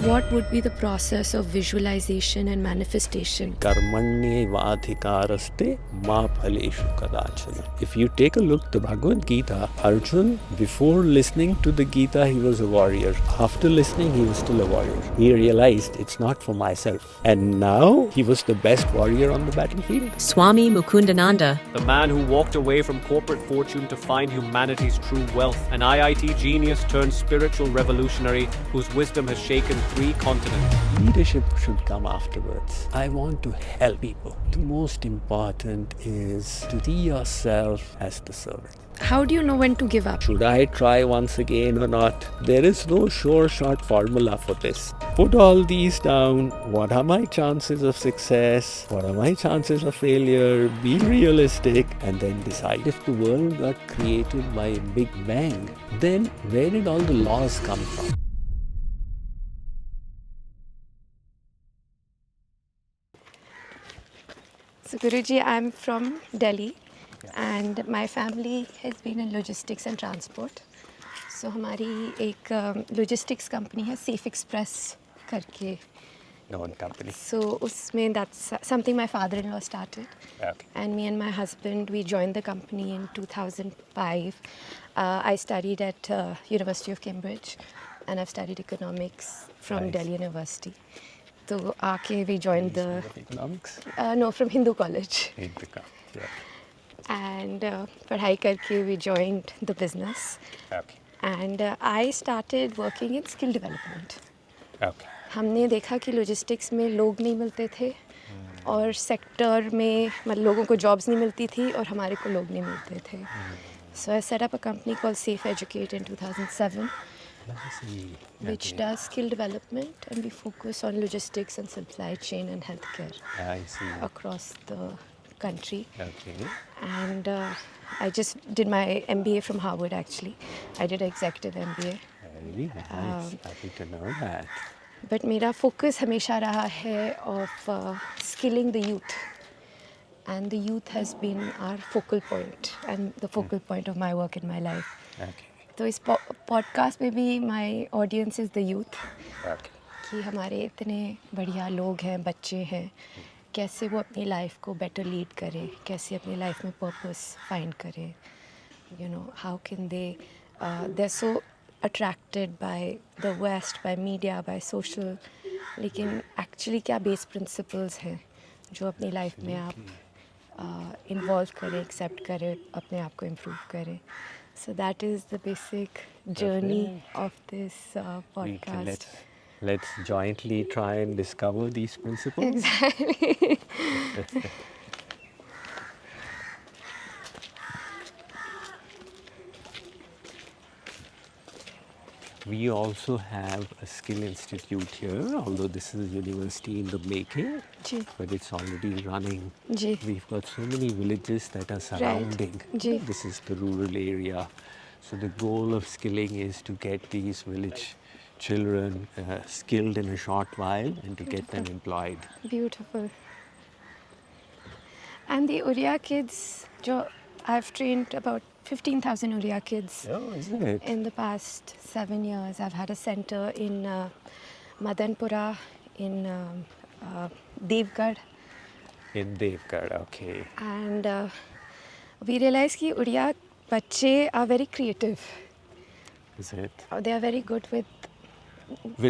What would be the process of visualization and manifestation? Karmanyevadhikaraste ma phaleshu kadachana. If you take a look at the Bhagavad Gita, Arjun, before listening to the Gita, he was a warrior. After listening, he was still a warrior. He realized it's not for myself. And now he was the best warrior on the battlefield. Swami Mukundananda, the man who walked away from corporate fortune to find humanity's true wealth, an IIT genius turned spiritual revolutionary whose wisdom has shaken 3 continents. Leadership should come afterwards. I want to help people. The most important is to see yourself as the servant. How do you know when to give up? Should I try once again or not? There is no sure shot formula for this. Put all these down. What are my chances of success? What are my chances of failure? Be realistic and then decide. If the world got created by a big bang, then where did all the laws come from? So Guruji, I'm from Delhi and my family has been in logistics and transport. So हमारी एक logistics company है Safe Express करके. Known company. So उसमें that's something my father-in-law started. Okay. And me and my husband, we joined the company in 2005. I studied at University of Cambridge and I've studied economics from Nice. Delhi University. So आके we joined the Economics? no, from Hindu College. Yeah. And पढ़ाई करके we joined the business. Okay. And I started working in skill development. Okay. हमने देखा कि logistics में लोग नहीं मिलते थे और sector में मतलब लोगों को jobs नहीं मिलती थी और हमारे को लोग नहीं मिलते थे. So I set up a company called Safe Educate in 2007. Which does skill development, and we focus on logistics and supply chain and healthcare across the country. Okay. And I just did my MBA from Harvard actually. I did executive MBA. Very nice. Happy to know that. But मेरा focus हमेशा रहा है of skilling the youth. And the youth has been our focal point and the focal point of my work in my life. Okay. तो इस podcast में भी my audience is the youth कि हमारे इतने बढ़िया लोग हैं, बच्चे हैं, कैसे वो अपनी लाइफ को बेटर लीड करें, कैसे अपनी लाइफ में पर्पस फाइंड करें, you know how can they are so attracted by the west, by media, by social, लेकिन एक्चुअली क्या बेस प्रिंसिपल्स हैं जो अपनी लाइफ में आप इन्वॉल्व करें, एक्सेप्ट करें, अपने आप को इम्प्रूव करें. So that is the basic journey of this podcast. Let's jointly try and discover these principles. Exactly. We also have a skill institute here, although this is a university in the making, but it's already running. We've got so many villages that are surrounding. Right. This is the rural area. So the goal of skilling is to get these village children skilled in a short while and to get them employed. Beautiful. And the Uriya kids, I've trained about 15,000 Uriya kids. Oh, isn't it? In the past 7 years. I've had a center in Madanpura, in Devgarh. In Devgarh, okay. And we realized that Uriya bache are very creative. Is it? They are very good with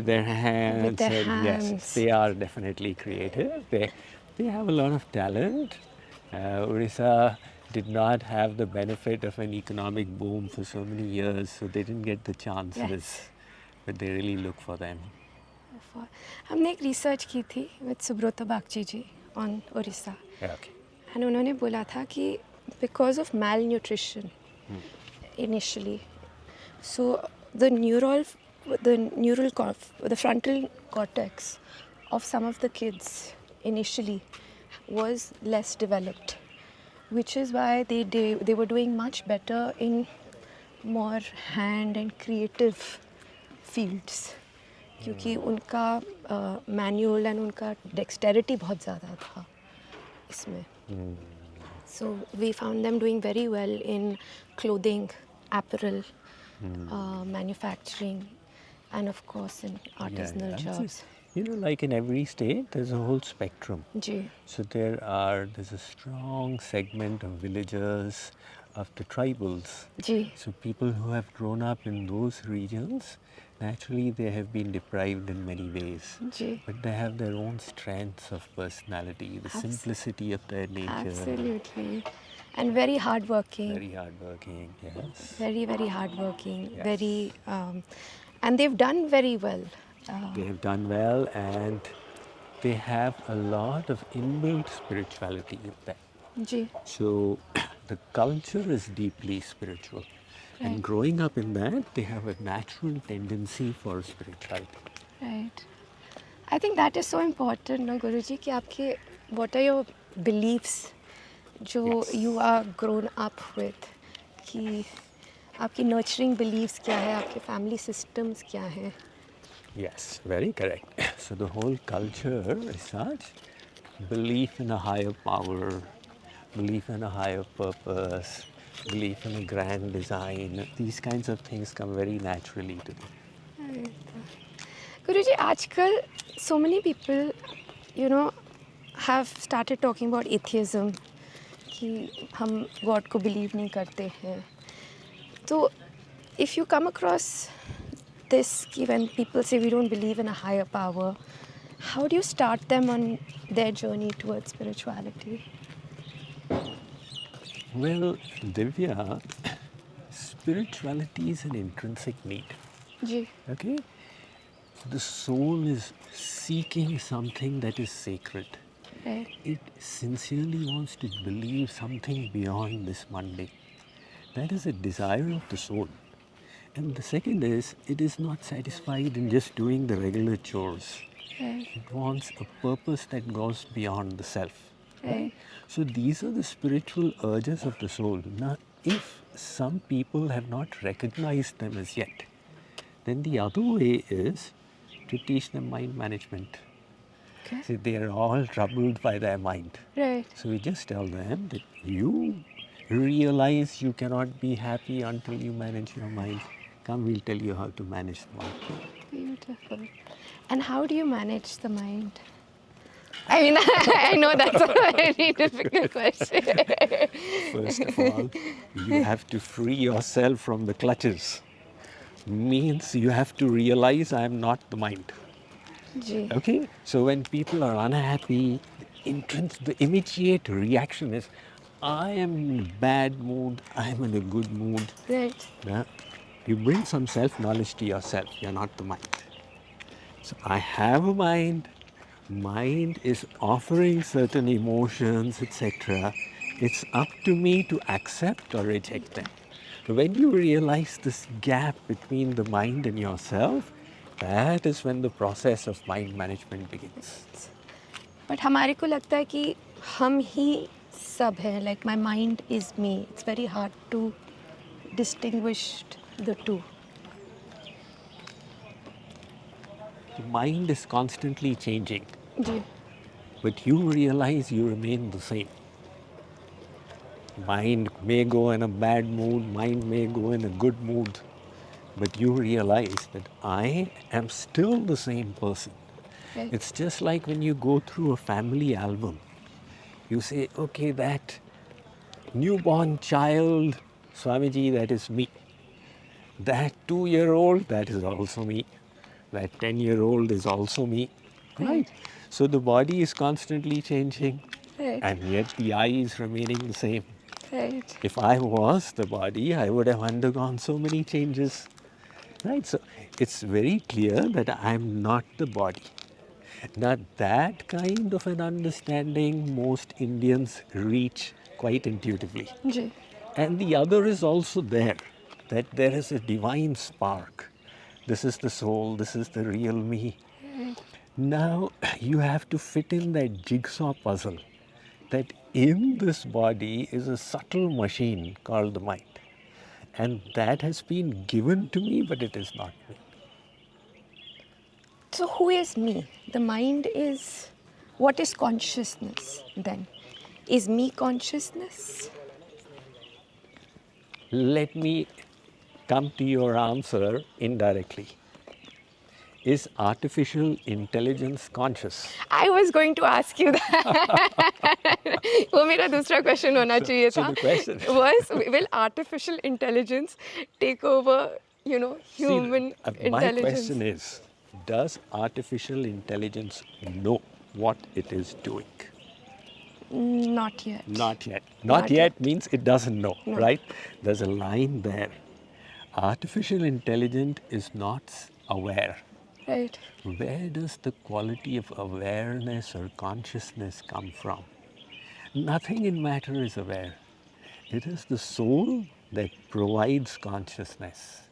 their hands. With their hands. Yes, they are definitely creative. They have a lot of talent. Orissa did not have the benefit of an economic boom for so many years, so they didn't get the chances. Yes. But they really look for them. हमने एक research की थी with Subrata Bakchi ji on Orissa. Okay. And उन्होंने बोला था कि because of malnutrition initially, so the frontal cortex of some of the kids initially was less developed, which is why they were doing much better in more hand and creative fields, क्योंकि उनका manual and उनका dexterity बहुत ज़्यादा था इसमें. So we found them doing very well in clothing, apparel, manufacturing, and of course in artisanal jobs. Like in every state, there's a whole spectrum. Ji. So there's a strong segment of villagers, of the tribals. Ji. So people who have grown up in those regions, naturally they have been deprived in many ways. Ji. But they have their own strengths of personality, the simplicity of their nature. Absolutely. And very hardworking. Very hardworking, yes. Very, very hardworking. Yes. Very, and they've done very well. They have done well, and they have a lot of inbuilt spirituality in them. Ji. So the culture is deeply spiritual. And growing up in that, they have a natural tendency for spirituality. Right. I think that is so important, no, Guruji, कि आपके what are your beliefs जो you are grown up with, कि आपकी nurturing beliefs क्या है, आपके family systems क्या हैं? Yes, very correct. So the whole culture is such, belief in a higher power, belief in a higher purpose, belief in a grand design. These kinds of things come very naturally to them. Guruji, आजकल so many people, have started talking about atheism, कि हम God को believe नहीं करते हैं. So, if you come across this, when people say we don't believe in a higher power, how do you start them on their journey towards spirituality? Well, Divya, spirituality is an intrinsic need. Ji. Okay? The soul is seeking something that is sacred. Right. It sincerely wants to believe something beyond this mundane. That is a desire of the soul. And the second is, it is not satisfied in just doing the regular chores. Right. It wants a purpose that goes beyond the self. Right. So these are the spiritual urges of the soul. Now, if some people have not recognized them as yet, then the other way is to teach them mind management. Okay. See, they are all troubled by their mind. Right. So we just tell them that you realize you cannot be happy until you manage your mind. Come, we'll tell you how to manage the mind. Beautiful. And how do you manage the mind? I mean, I know that's a very difficult question. First of all, you have to free yourself from the clutches. Means you have to realize I am not the mind. Ji. Okay? So when people are unhappy, the immediate reaction is, I am in a bad mood, I am in a good mood. Right. Yeah? You bring some self-knowledge to yourself. You're not the mind. So I have a mind. Mind is offering certain emotions, etc. It's up to me to accept or reject them. So when you realize this gap between the mind and yourself, that is when the process of mind management begins. But हमारे को लगता है कि हम ही सब हैं. Like my mind is me. It's very hard to distinguish the two. The mind is constantly changing. Ji. But you realize you remain the same. Mind may go in a bad mood, mind may go in a good mood, but you realize that I am still the same person. Right. It's just like when you go through a family album. You say, okay, that newborn child, Swamiji, that is me. That 2-year-old, that is also me. That 10-year-old is also me. Right? So the body is constantly changing, Right. and yet the I is remaining the same. Right. If I was the body, I would have undergone so many changes. Right? So it's very clear that I'm not the body. Now that kind of an understanding most Indians reach quite intuitively. Ji. And the other is also there, that there is a divine spark. This is the soul, this is the real me. Now you have to fit in that jigsaw puzzle, that in this body is a subtle machine called the mind. And that has been given to me, but it is not me. So who is me? The mind is, what is consciousness then? Is me consciousness? Let me come to your answer indirectly. is artificial intelligence conscious? I was going to ask you that. वो मेरा दूसरा question होना चाहिए So था. the question was, will artificial intelligence take over, human my intelligence? question is, does artificial intelligence know what it is doing? Not yet. Not yet. Not Not yet yet. means it doesn't know, No. right? There's a line there. Artificial intelligence is not aware. Right. Where does the quality of awareness or consciousness come from? Nothing in matter is aware. It is the soul that provides consciousness.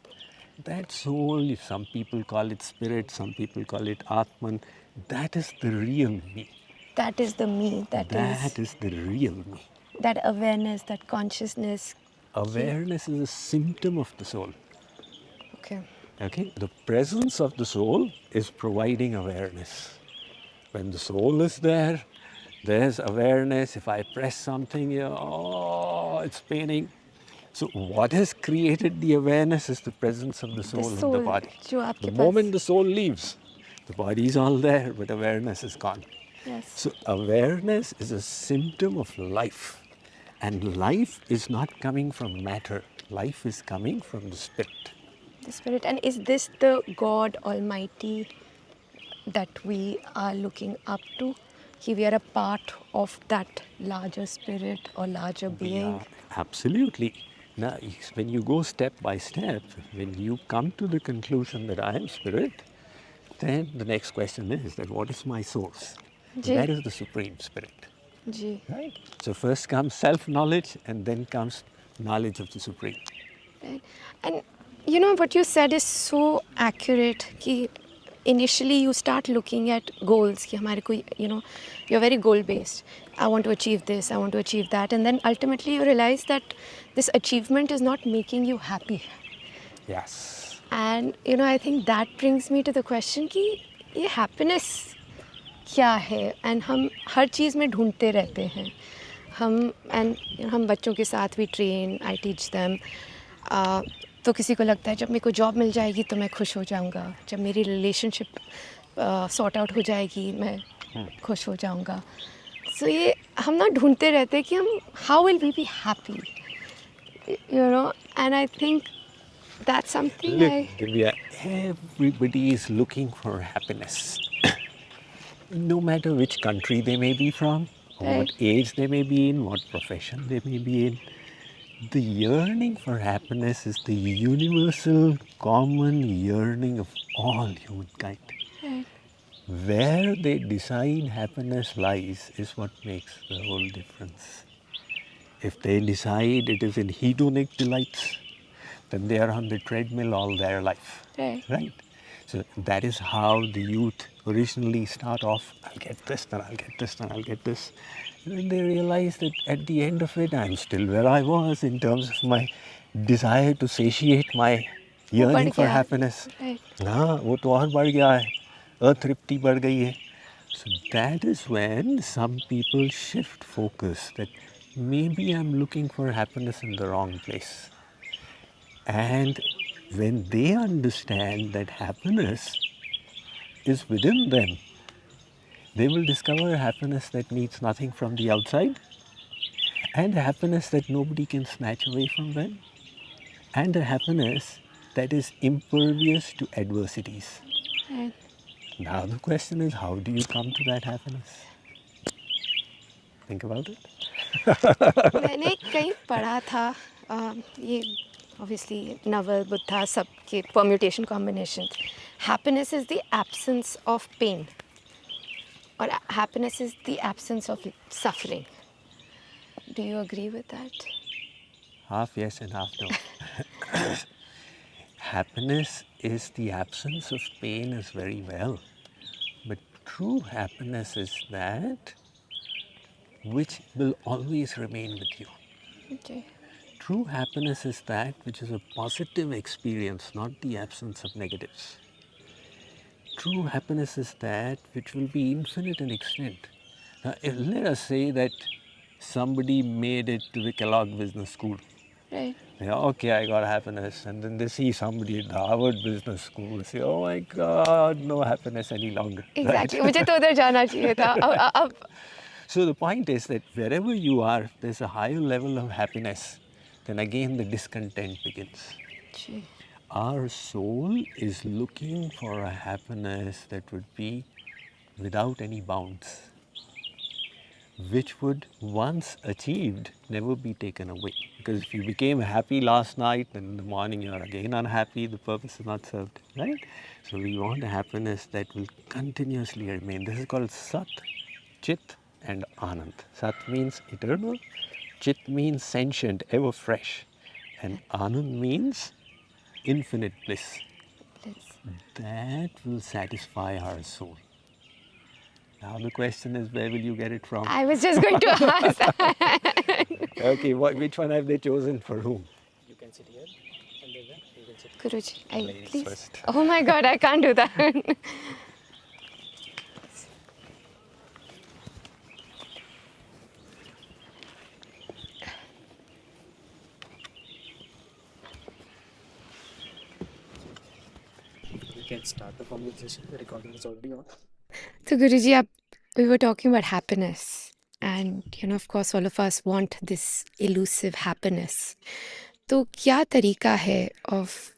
That soul, some people call it spirit, some people call it Atman, that is the real me. That is the me. That is the real me. That awareness, that consciousness. Awareness is a symptom of the soul. Okay. Okay? The presence of the soul is providing awareness. When the soul is there, there's awareness. If I press something, it's paining. So what has created the awareness is the presence of the soul in the body. The moment the soul leaves, the body is all there, but awareness is gone. Yes. So awareness is a symptom of life. And life is not coming from matter. Life is coming from the spirit. The spirit. And is this the God Almighty that we are looking up to? We are a part of that larger spirit or larger being? Yeah, absolutely. Now, when you go step by step, when you come to the conclusion that I am spirit, then the next question is that what is my source? That is the Supreme Spirit. Ji. Right? So first comes self-knowledge and then comes knowledge of the Supreme. Right. And what you said is so accurate. Ki initially you start looking at goals. Ki hamare koi, you're very goal-based. I want to achieve this, I want to achieve that. And then ultimately you realize that this achievement is not making you happy. Yes. And, I think that brings me to the question कि ये happiness क्या है? And हम हर चीज़ में ढूंढते रहते हैं. हम बच्चों के साथ भी train, I teach them. तो किसी को लगता है जब मेरे को जॉब मिल जाएगी तो मैं खुश हो जाऊंगा. जब मेरी relationship sort out हो जाएगी मैं खुश हो जाऊंगा. So ये हम ना ढूंढते रहते हैं कि हम how will we be happy? And I think that's something Divya, everybody is looking for happiness. No matter which country they may be from, or what age they may be in, what profession they may be in. The yearning for happiness is the universal, common yearning of all humankind. Right. Where they decide happiness lies is what makes the whole difference. If they decide it is in hedonic delights, then they are on the treadmill all their life. Right? So that is how the youth originally start off. I'll get this, then I'll get this, then I'll get this. And then they realize that at the end of it, I'm still where I was in terms of my desire to satiate my yearning for happiness. Right. वो तो और बढ़ गया है. अतृप्ति बढ़ गई है. So that is when some people shift focus that maybe I'm looking for happiness in the wrong place. And when they understand that happiness is within them, they will discover happiness that needs nothing from the outside, and a happiness that nobody can snatch away from them, and a happiness that is impervious to adversities. Right. Now the question is, how do you come to that happiness? Think about it. मैंने कहीं पढ़ा था ये obviously Naval, Buddha, सबके permutation combination. Happiness is the absence of pain, or happiness is the absence of suffering. Do you agree with that? Half yes and half no. Happiness is the absence of pain is very well. But true happiness is that which will always remain with you. Okay. True happiness is that which is a positive experience, not the absence of negatives. True happiness is that which will be infinite in extent. Now, let us say that somebody made it to the Kellogg Business School. Right. Yeah, okay, I got happiness. And then they see somebody at the Harvard Business School, they say, oh my God, no happiness any longer. Exactly. Right? मुझे तो उधर जाना चाहिए था. अब So the point is that wherever you are, there's a higher level of happiness. Then again the discontent begins. Ji. Our soul is looking for a happiness that would be without any bounds, which would, once achieved, never be taken away. Because if you became happy last night, then in the morning you are again unhappy, the purpose is not served, right? So we want a happiness that will continuously remain. This is called Sat, Chit and Anand. Sat means eternal, Chit means sentient, ever fresh, and Anand means infinite bliss. That will satisfy our soul. Now the question is, where will you get it from? I was just going to ask. Okay, which one have they chosen for whom? You can sit here and then you can sit. Guruji, please. First. Oh my God, I can't do that. We can start the conversation. The recording is already on. So Guruji, we were talking about happiness, and of course, all of us want this elusive happiness. तो क्या तरीका है of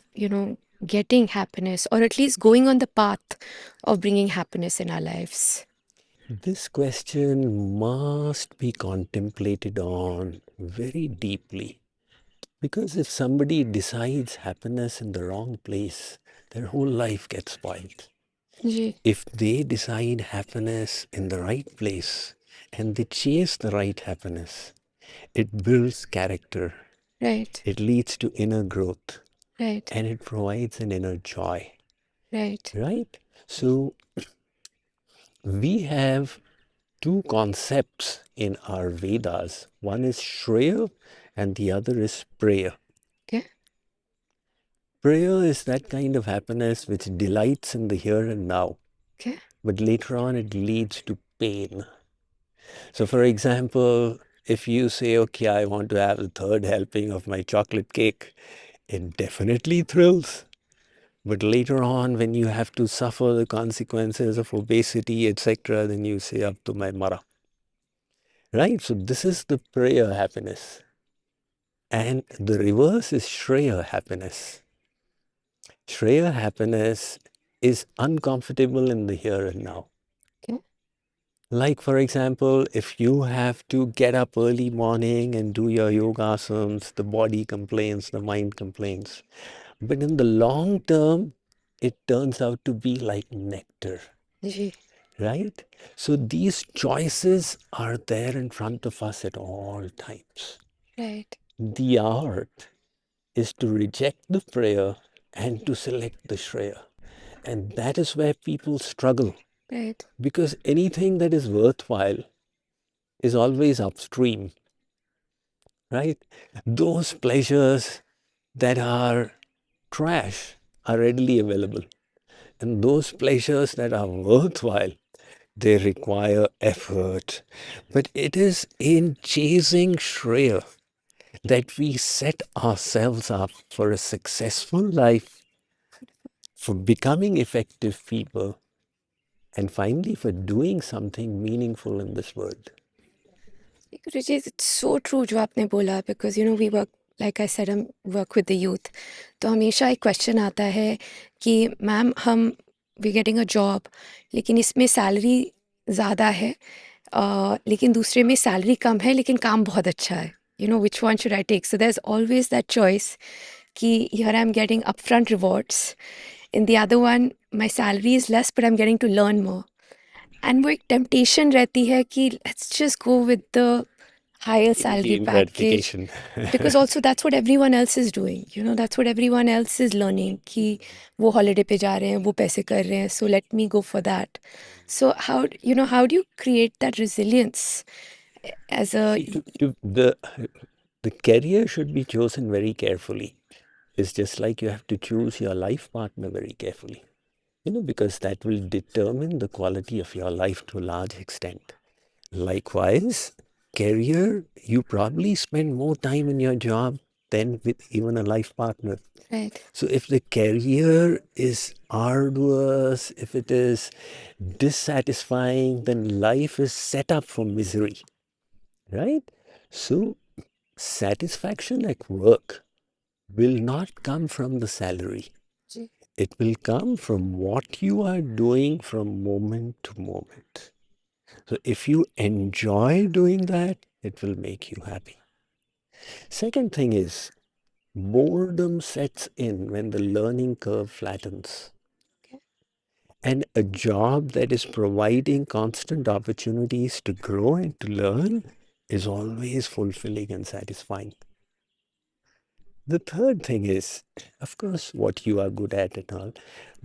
getting happiness, or at least going on the path of bringing happiness in our lives? This question must be contemplated on very deeply. Because if somebody decides happiness in the wrong place, their whole life gets spoiled. Ji. If they decide happiness in the right place and they chase the right happiness, it builds character. Right. It leads to inner growth. Right. And it provides an inner joy. Right. Right? So we have two concepts in our Vedas. One is Shreya and the other is Preya. Okay. Preya is that kind of happiness which delights in the here and now. Okay. But later on it leads to pain. So for example, if you say, okay, I want to have the third helping of my chocolate cake, it definitely thrills. But later on, when you have to suffer the consequences of obesity, etc., then you say, ab to main mara. Right? So this is the Preya happiness. And the reverse is Shreya happiness. Shreya happiness is uncomfortable in the here and now. Okay. Like, for example, if you have to get up early morning and do your yogasanas, the body complains, the mind complains. But in the long term, it turns out to be like nectar. Ji. Right? So these choices are there in front of us at all times. Right. The art is to reject the prayer and to select the Shreya. And that is where people struggle. Right. Because anything that is worthwhile is always upstream. Right? Those pleasures that are trash are readily available. And those pleasures that are worthwhile, they require effort. But it is in chasing Shreya that we set ourselves up for a successful life, for becoming effective people, and finally for doing something meaningful in this world. Guruji, it's so true जो आपने बोला, because we work, like I said, हम work with the youth. तो हमेशा एक question आता है कि ma'am we getting a job, लेकिन इसमें salary ज़्यादा है, लेकिन दूसरे में salary कम है लेकिन काम बहुत अच्छा है. Which one should I take? So there's always that choice कि here I'm getting upfront rewards. In the other one, my salary is less, but I'm getting to learn more. And वो एक temptation रहती है कि let's just go with the higher salary package. Because also that's what everyone else is doing. That's what everyone else is learning. कि वो holiday पे जा रहे हैं, वो पैसे कर रहे हैं. So let me go for that. So how do you create that resilience as a... The career should be chosen very carefully. It's just like you have to choose your life partner very carefully. Because that will determine the quality of your life to a large extent. Likewise, career, you probably spend more time in your job than with even a life partner. Right. So if the career is arduous, if it is dissatisfying, then life is set up for misery, right? So satisfaction at work will not come from the salary. Ji. It will come from what you are doing from moment to moment. So if you enjoy doing that, it will make you happy. Second thing is, boredom sets in when the learning curve flattens. Okay. And a job that is providing constant opportunities to grow and to learn is always fulfilling and satisfying. The third thing is, of course, what you are good at and all,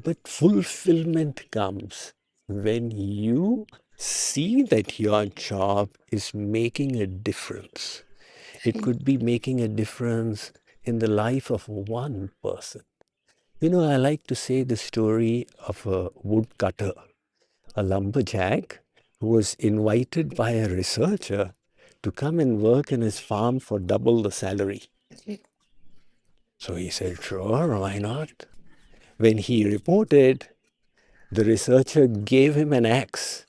but fulfillment comes when you see that your job is making a difference. It could be making a difference in the life of one person. You know, I like to say the story of a woodcutter, a lumberjack, who was invited by a researcher to come and work in his farm for double the salary. Ji. So he said, sure, why not? When he reported, the researcher gave him an axe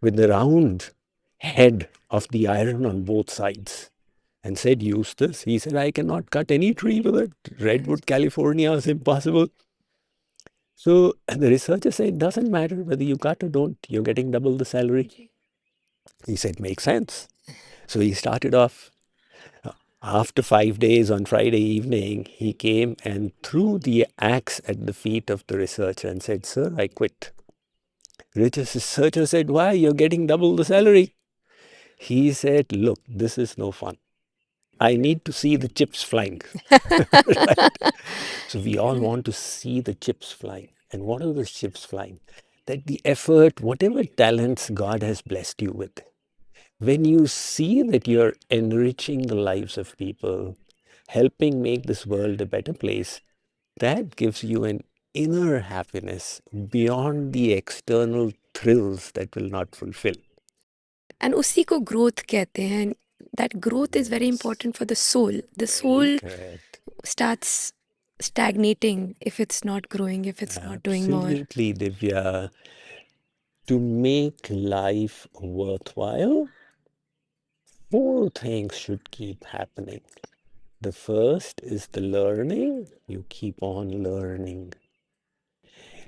with the round head of the iron on both sides and said, use this. He said, I cannot cut any tree with it. Redwood, California is impossible. So the researcher said, it doesn't matter whether you cut or don't, you're getting double the salary. He said, makes sense. So he started off. After 5 days on Friday evening, he came and threw the axe at the feet of the researcher and said, sir, I quit. The researcher said, why? You're getting double the salary. He said, look, this is no fun. I need to see the chips flying. Right? So we all want to see the chips flying. And what are the chips flying? That the effort, whatever talents God has blessed you with, when you see that you're enriching the lives of people, helping make this world a better place, that gives you an inner happiness beyond the external thrills that will not fulfill. And उसी को growth कहते हैं. That growth is very important for the soul. The soul Correct. starts stagnating if it's not growing, if it's not doing more. Absolutely, Divya. To make life worthwhile, 4 things should keep happening. The first is the learning. You keep on learning.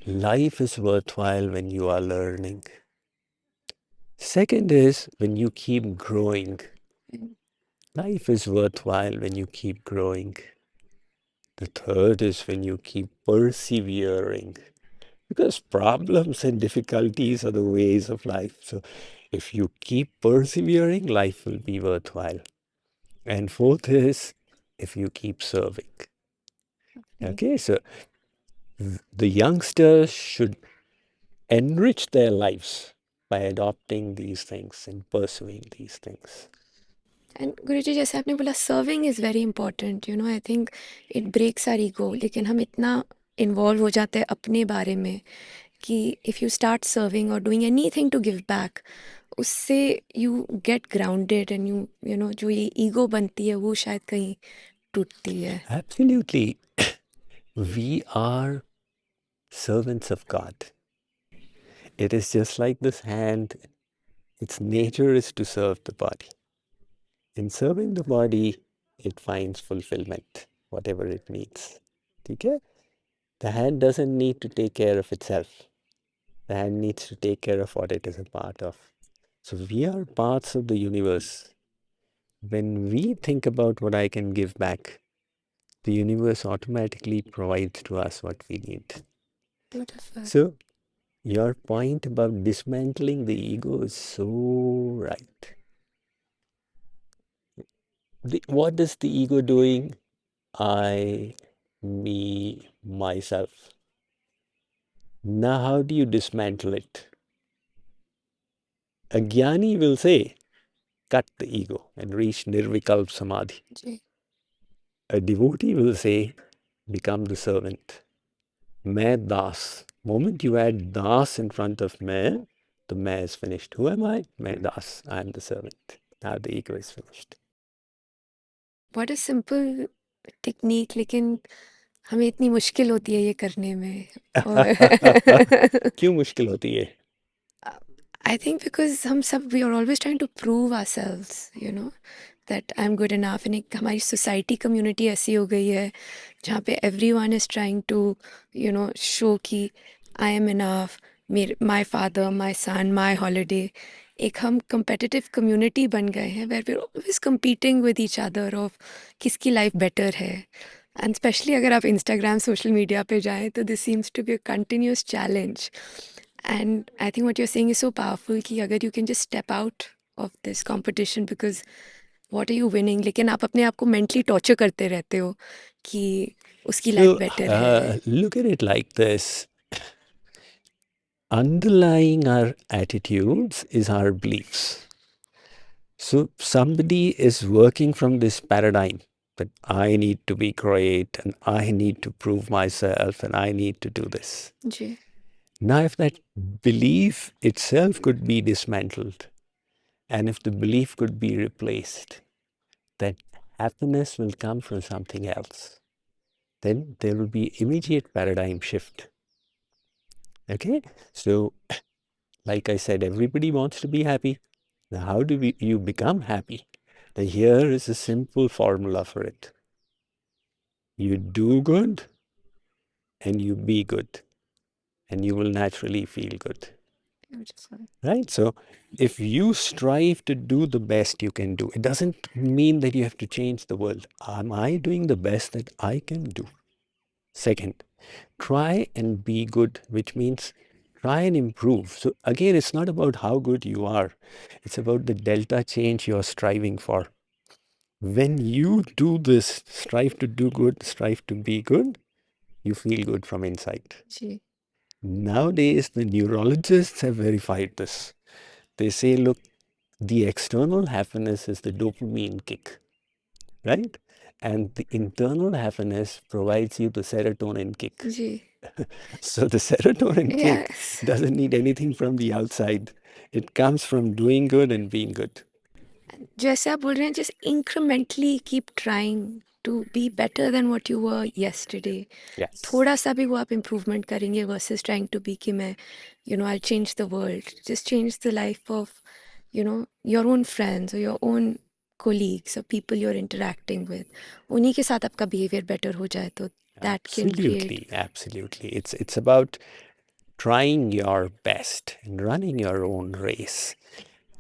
Life is worthwhile when you are learning. Second is when you keep growing. Life is worthwhile when you keep growing. The third is when you keep persevering. Because problems and difficulties are the ways of life. So if you keep persevering, life will be worthwhile. And fourth is if you keep serving. Okay, so the youngsters should enrich their lives by adopting these things and pursuing these things. And गुरुजी जैसे आपने बोला serving is very important, you know, I think it breaks our ego. लेकिन हम इतना involve हो जाते हैं अपने बारे में कि if you start serving or doing anything to give back, उससे you get grounded and you know जो ये ego बनती है वो शायद कहीं टूटती है. Absolutely. We are servants of God. It is just like this hand. Its nature is to serve the body. In serving the body, it finds fulfillment, whatever it needs. Okay? The hand doesn't need to take care of itself. The hand needs to take care of what it is a part of. So we are parts of the universe. When we think about what I can give back, the universe automatically provides to us what we need. Beautiful. So your point about dismantling the ego is so right. What is the ego doing? I, me, myself. Now how do you dismantle it? A jnani will say, cut the ego and reach nirvikalp samadhi. जी. A devotee will say, become the servant. Main das. Moment you add das in front of main, the main is finished. Who am I? Main das. I am the servant. Now the ego is finished. What a simple technique, लेकिन हमें इतनी मुश्किल होती है ये करने में। और क्यों मुश्किल होती है? आई थिंक बिकॉज हम सब we are always trying to prove ourselves, that I am good enough. And एक हमारी सोसाइटी कम्युनिटी ऐसी हो गई है जहाँ पे everyone is trying to show कि आई एम इनफ, मेरे my father, my sun, my holiday. एक हम competitive कम्युनिटी बन गए हैं where we always competing with each other of किसकी लाइफ बेटर है। एंड स्पेशली अगर आप इंस्टाग्राम सोशल मीडिया पे जाएं तो this seems to be a continuous challenge. And I think what you are saying is so powerful कि अगर you can just step out of this competition, because what are you winning, लेकिन आप अपने आप को मेंटली टॉर्चर करते रहते हो कि उसकी लाइफ So, बेटर है। look at it like this. Underlying our attitudes is our beliefs. So somebody is working from this paradigm that I need to be great and I need to prove myself and I need to do this. जी Now, if that belief itself could be dismantled and if the belief could be replaced, that happiness will come from something else, then there will be immediate paradigm shift. Okay? So, like I said, everybody wants to be happy. Now, how do you become happy? Now, here is a simple formula for it. You do good and you be good, and you will naturally feel good. Beautiful. Right? So, if you strive to do the best you can do, it doesn't mean that you have to change the world. Am I doing the best that I can do? Second, try and be good, which means try and improve. So, again, it's not about how good you are, it's about the delta change you're striving for. When you do this, strive to do good, strive to be good, you feel good from inside. जी Nowadays, the neurologists have verified this. They say, look, the external happiness is the dopamine kick, right? And the internal happiness provides you the serotonin kick. जी So the serotonin kick yes. doesn't need anything from the outside. It comes from doing good and being good. जैसे आप बोल रहे हैं, just incrementally keep trying to be better than what you were yesterday. Yes. थोड़ा सा भी वो आप इम्प्रूवमेंट करेंगे वर्सेस ट्राइंग टू बी कि मैं I change the world. Just change the life of your own friends और योर ओन कोलीग्स और people you are interacting with. उन्हीं के साथ आपका बिहेवियर बेटर हो जाए तो that can create. Absolutely, absolutely. It's about trying your best and running your own race.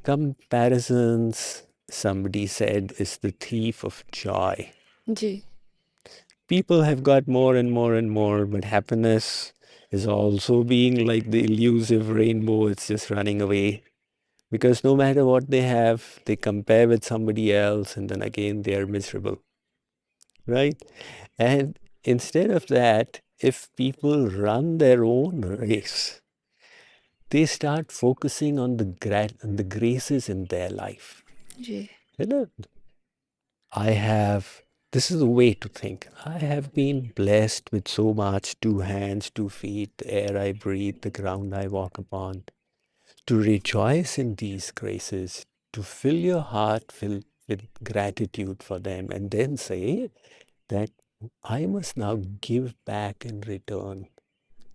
Comparisons, somebody said, is the thief of joy. जी People have got more and more and more, but happiness is also being like the elusive rainbow. It's just running away. Because no matter what they have, they compare with somebody else and then again they are miserable. Right? And instead of that, if people run their own race, they start focusing on the graces in their life. जी You know, this is the way to think. I have been blessed with so much: 2 hands, 2 feet, the air I breathe, the ground I walk upon. To rejoice in these graces, to fill your heart filled with gratitude for them, and then say that I must now give back in return.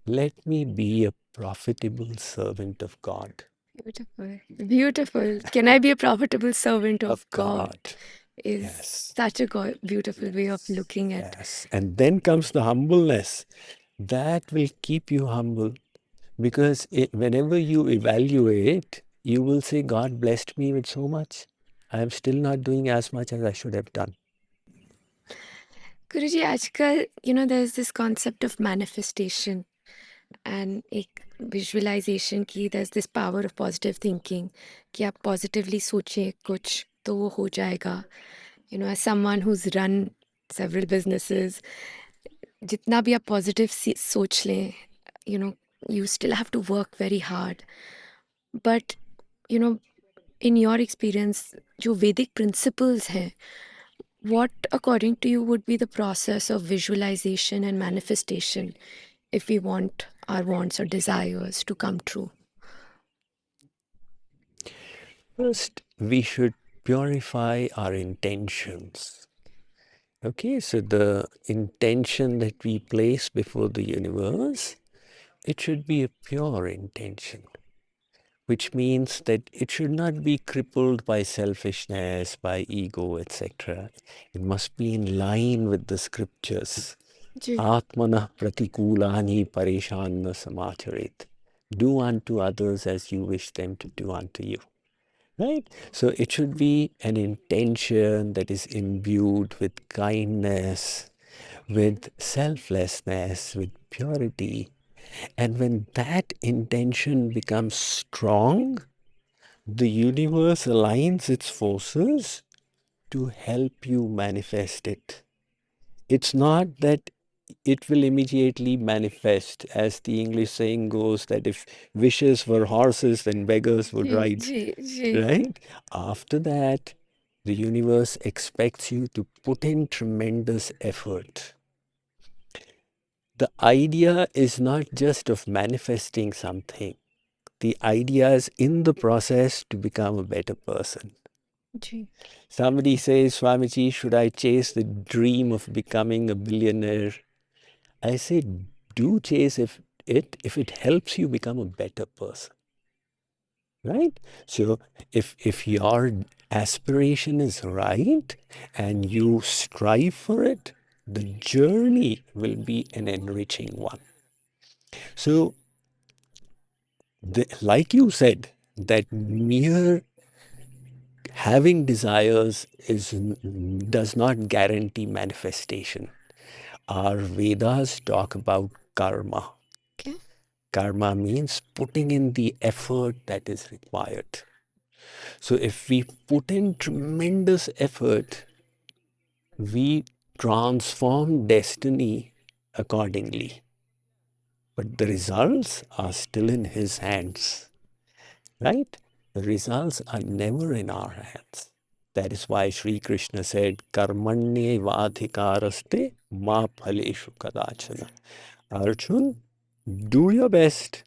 Let me be a profitable servant of God. Beautiful beautiful. Can I be a profitable servant of God is Yes. such a beautiful way of looking at. Yes. And then comes the humbleness. That will keep you humble because whenever you evaluate, you will say, God blessed me with so much. I am still not doing as much as I should have done. Guruji, आजकल there is this concept of manifestation and एक visualization की there's this power of positive thinking कि आप positively सोचें कुछ तो वो हो जाएगा। As someone who's run several businesses, जितना भी आप positive सोच लें, you still have to work very hard. But in your experience, जो Vedic principles हैं, what according to you would be the process of visualization and manifestation if we want our wants or desires to come true? First, we should purify our intentions. Okay, so the intention that we place before the universe, it should be a pure intention, which means that it should not be crippled by selfishness, by ego, etc. It must be in line with the scriptures. Ji Atmana pratikulani pareshanna samacharet. Do unto others as you wish them to do unto you. Right? So it should be an intention that is imbued with kindness, with selflessness, with purity. And when that intention becomes strong, the universe aligns its forces to help you manifest it. It's not that it will immediately manifest, as the English saying goes, that if wishes were horses, then beggars would ji ride, ji ji right? After that, the universe expects you to put in tremendous effort. The idea is not just of manifesting something. The idea is in the process to become a better person. Ji Somebody says, Swamiji, should I chase the dream of becoming a billionaire? I say, do chase if it helps you become a better person, right? So if your aspiration is right and you strive for it, the journey will be an enriching one. So, like you said, that mere having desires does not guarantee manifestation. Our Vedas talk about karma. okay Karma means putting in the effort that is required. So if we put in tremendous effort, we transform destiny accordingly. But the results are still in his hands, right? The results are never in our hands. That is why Shri Krishna said, Karmanye vadhikaraste ma phaleshu kadachana. Arjun, do your best,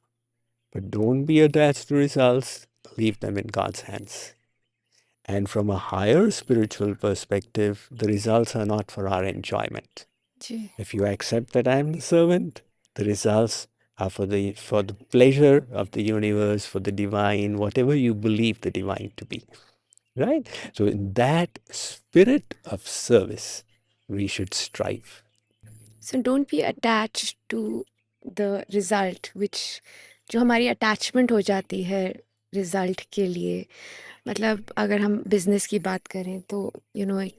but don't be attached to results. Leave them in God's hands. And from a higher spiritual perspective, the results are not for our enjoyment. Ji If you accept that I am the servant, the results are for the pleasure of the universe, for the divine, whatever you believe the divine to be. Right? So in that spirit of service, we should strive. So don't be attached to the result, which जो हमारी attachment हो जाती है result के लिए, मतलब अगर हम business की बात करें तो you know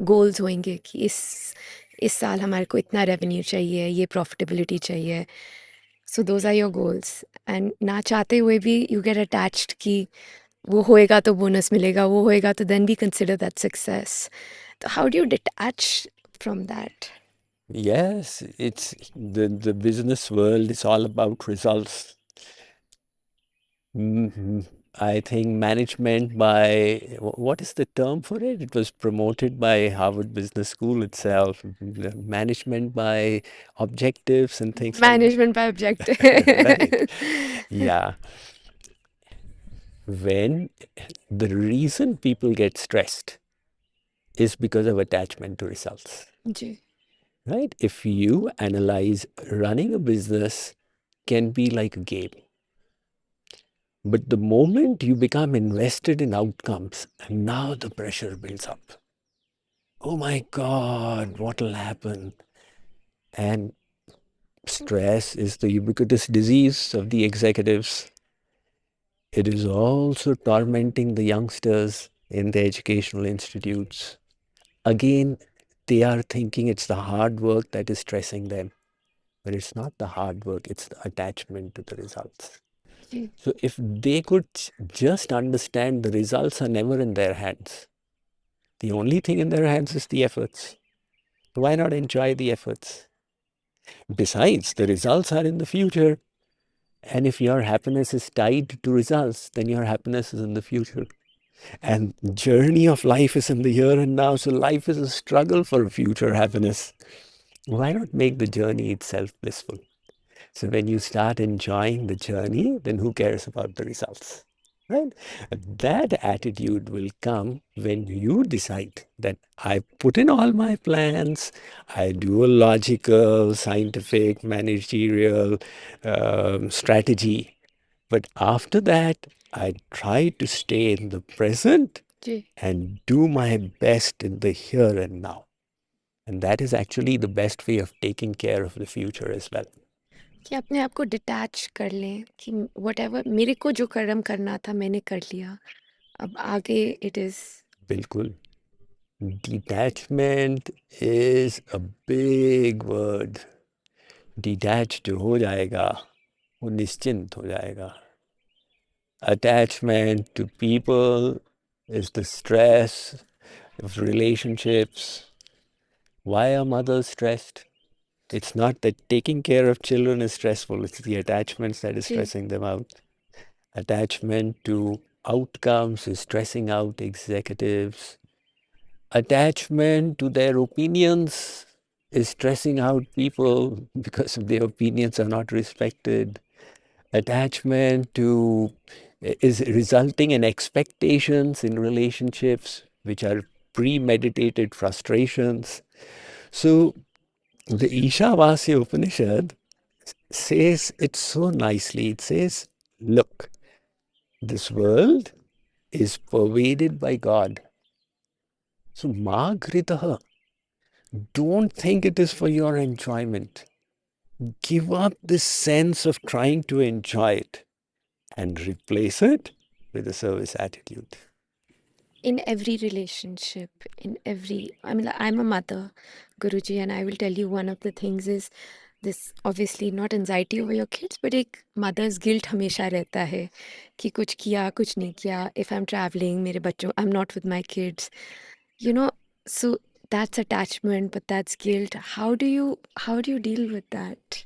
goals होंगे कि इस साल हमारे को इतना revenue चाहिए, ये profitability चाहिए. So those are your goals. And ना चाहते हुए भी you get attached कि वो होएगा तो bonus मिलेगा, वो होएगा तो then we consider that success. So how do you detach from that? Yes, it's the business world is all about results. I think management by, what is the term for it? It was promoted by Harvard Business School itself. Management by objectives and things like that. Management by objective. Right. Yeah. When the reason people get stressed is because of attachment to results. Ji Right? If you analyze, running a business can be like a game. But the moment you become invested in outcomes, and now the pressure builds up. Oh my God, what will happen? And stress is the ubiquitous disease of the executives. It is also tormenting the youngsters in the educational institutes. Again, they are thinking it's the hard work that is stressing them. But it's not the hard work, it's the attachment to the results. Ji So if they could just understand the results are never in their hands. The only thing in their hands is the efforts. Why not enjoy the efforts? Besides, the results are in the future. And if your happiness is tied to results, then your happiness is in the future. And the journey of life is in the here and now. So life is a struggle for future happiness. Why not make the journey itself blissful? So when you start enjoying the journey, then who cares about the results? right? That attitude will come when you decide that I put in all my plans, I do a logical, scientific, managerial strategy. But after that, I try to stay in the present ji and do my best in the here and now. And that is actually the best way of taking care of the future as well. कि अपने आप को detach कर लें कि whatever मेरे को जो कर्म करना था मैंने कर लिया अब आगे it is Bilkul. Detachment is a big word. Detached हो जाएगा, वो निश्चिंत हो जाएगा. Attachment to people is the stress of relationships. Why are mothers stressed? It's not that taking care of children is stressful, it's the attachments that is ji stressing them out. Attachment to outcomes is stressing out executives. Attachment to their opinions is stressing out people because their opinions are not respected. Attachment to is resulting in expectations in relationships, which are premeditated frustrations. So the Ishavasya Upanishad says it so nicely. It says, look, this world is pervaded by God. So Magritaha, don't think it is for your enjoyment. Give up this sense of trying to enjoy it and replace it with a service attitude. in every relationship, in every, I mean, I'm a mother, Guruji, and I will tell you one of the things is this obviously not anxiety over your kids, but एक mother's guilt हमेशा रहता है कि कुछ किया, कुछ नहीं किया. If I'm traveling, मेरे बच्चों, I'm not with my kids, you know. So that's attachment, but that's guilt. How do you deal with that?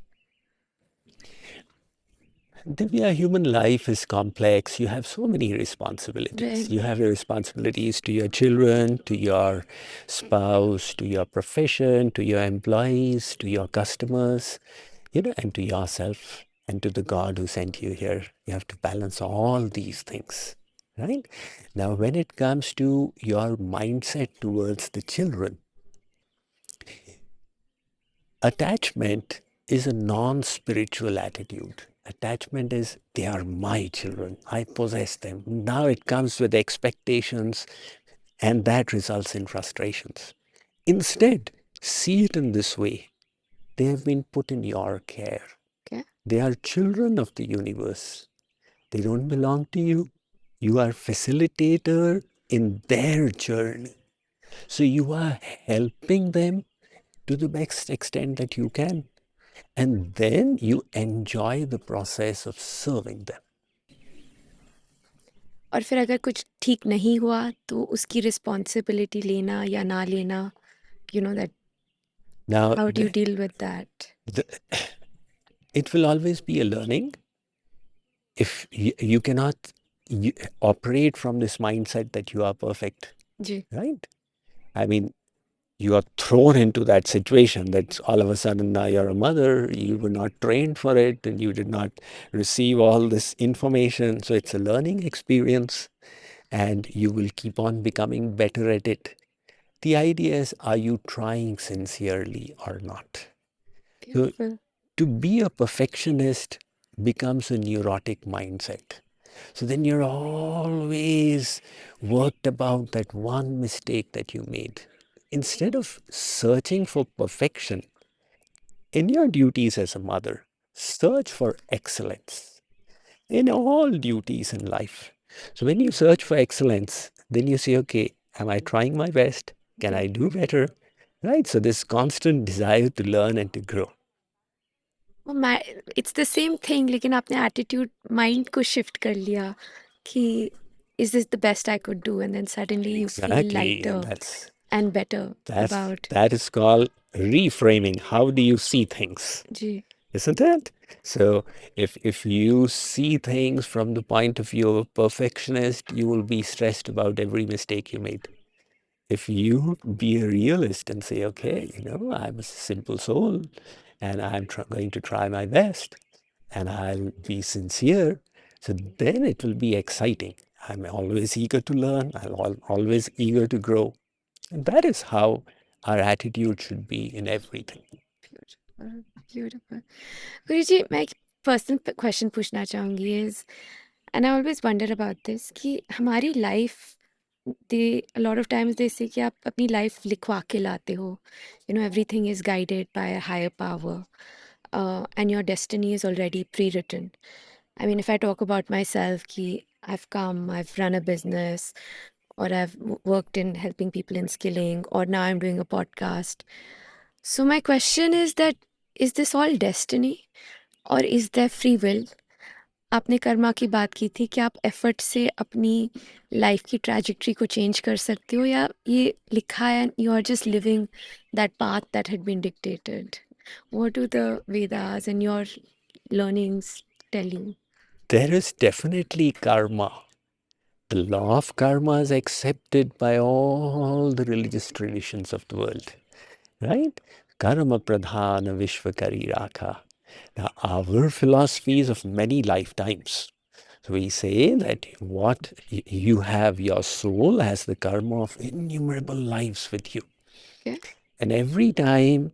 Divya, human life is complex. You have so many responsibilities. Right. You have your responsibilities to your children, to your spouse, to your profession, to your employees, to your customers, and to yourself and to the God who sent you here. You have to balance all these things, right? Now, when it comes to your mindset towards the children, attachment is a non-spiritual attitude. Attachment is, they are my children. I possess them. Now it comes with expectations, and that results in frustrations. Instead, see it in this way. They have been put in your care. Okay. They are children of the universe. They don't belong to you. You are facilitator in their journey. So you are helping them to the best extent that you can. And then you enjoy the process of serving them. और फिर अगर कुछ ठीक नहीं हुआ तो उसकी responsibility लेना या ना लेना, that Now, how do you deal with that? it will always be a learning. If you cannot operate from this mindset that you are perfect, जी right? I mean, you are thrown into that situation that all of a sudden now you're a mother, you were not trained for it, and you did not receive all this information. So it's a learning experience, and you will keep on becoming better at it. The idea is, are you trying sincerely or not? So beautiful. to be a perfectionist becomes a neurotic mindset. So then you're always worked about that one mistake that you made. Instead of searching for perfection in your duties as a mother, search for excellence in all duties in life. So when you search for excellence, then you say, okay, am I trying my best? Can I do better? Right? So this constant desire to learn and to grow. It's the same thing, लेकिन आपने attitude mind को shift कर लिया कि is this the best I could do, and then suddenly you feel Exactly. Lighter and better about. That is called reframing. How do you see things? जी Isn't it? So if you see things from the point of view of a perfectionist, you will be stressed about every mistake you made. If you be a realist and say, okay, I'm a simple soul and I'm going to try my best and I'll be sincere, So then it will be exciting. I'm always eager to learn. Always eager to grow. And that is how our attitude should be in everything. Beautiful, beautiful. Guruji, मैं एक personal question पूछना चाहूँगी is, and I always wonder about this, कि हमारी life, a lot of times they say कि आप अपनी life लिखवा के लाते हो. You know, everything is guided by a higher power, and your destiny is already pre-written. I mean, if I talk about myself, कि I've run a business, or I've worked in helping people in skilling, or now I'm doing a podcast. So my question is that, is this all destiny or is there free will? आपने कर्मा की बात की थी कि आप effort से अपनी life की ट्रैजेक्टरी को चेंज कर सकते हो, या ये लिखा है and you are just living that path that had been dictated. What do the Vedas and your learnings tell you? There is definitely karma. The law of karma is accepted by all the religious traditions of the world, right? Karma pradhana vishvakari rakha. Now, our philosophy is of many lifetimes. So we say that what you have, your soul has the karma of innumerable lives with you. Okay. And every time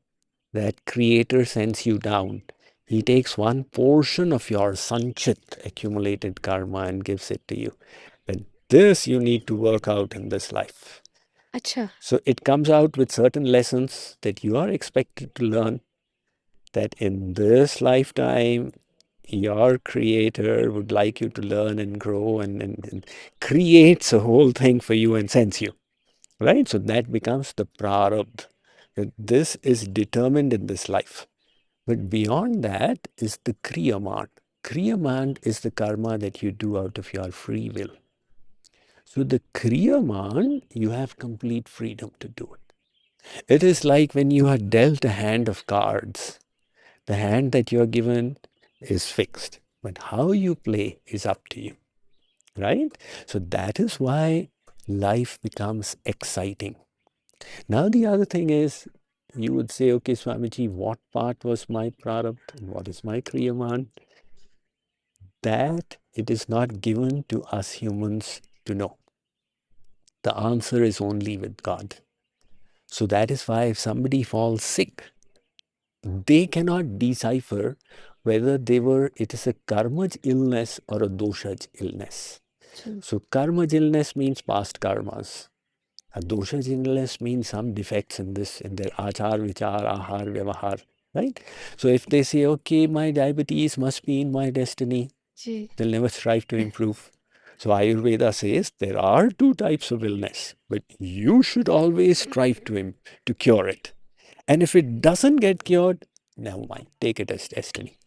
that creator sends you down, he takes one portion of your sanchit, accumulated karma, and gives it to you. But this you need to work out in this life. अच्छा. So it comes out with certain lessons that you are expected to learn, that in this lifetime, your creator would like you to learn and grow, and creates a whole thing for you and sends you, right? So that becomes the prarabdha. This is determined in this life. But beyond that is the kriyaman. Kriyaman is the karma that you do out of your free will. So the kriyaman, you have complete freedom to do it. It is like when you are dealt a hand of cards. The hand that you are given is fixed, but how you play is up to you, right? So that is why life becomes exciting. Now the other thing is, you would say, okay, Swamiji, what part was my prarabdha and what is my kriyaman? That it is not given to us humans to know. The answer is only with God. So that is why if somebody falls sick, they cannot decipher whether it is a karmaj illness or a doshaj illness. So karmaj illness means past karmas. A doshaj illness means some defects in their achar, vichar, ahar, vyavahar, right? So if they say, okay, my diabetes must be in my destiny, they'll never strive to improve. So Ayurveda says there are two types of illness, but you should always strive to cure it. And if it doesn't get cured, never mind, take it as destiny.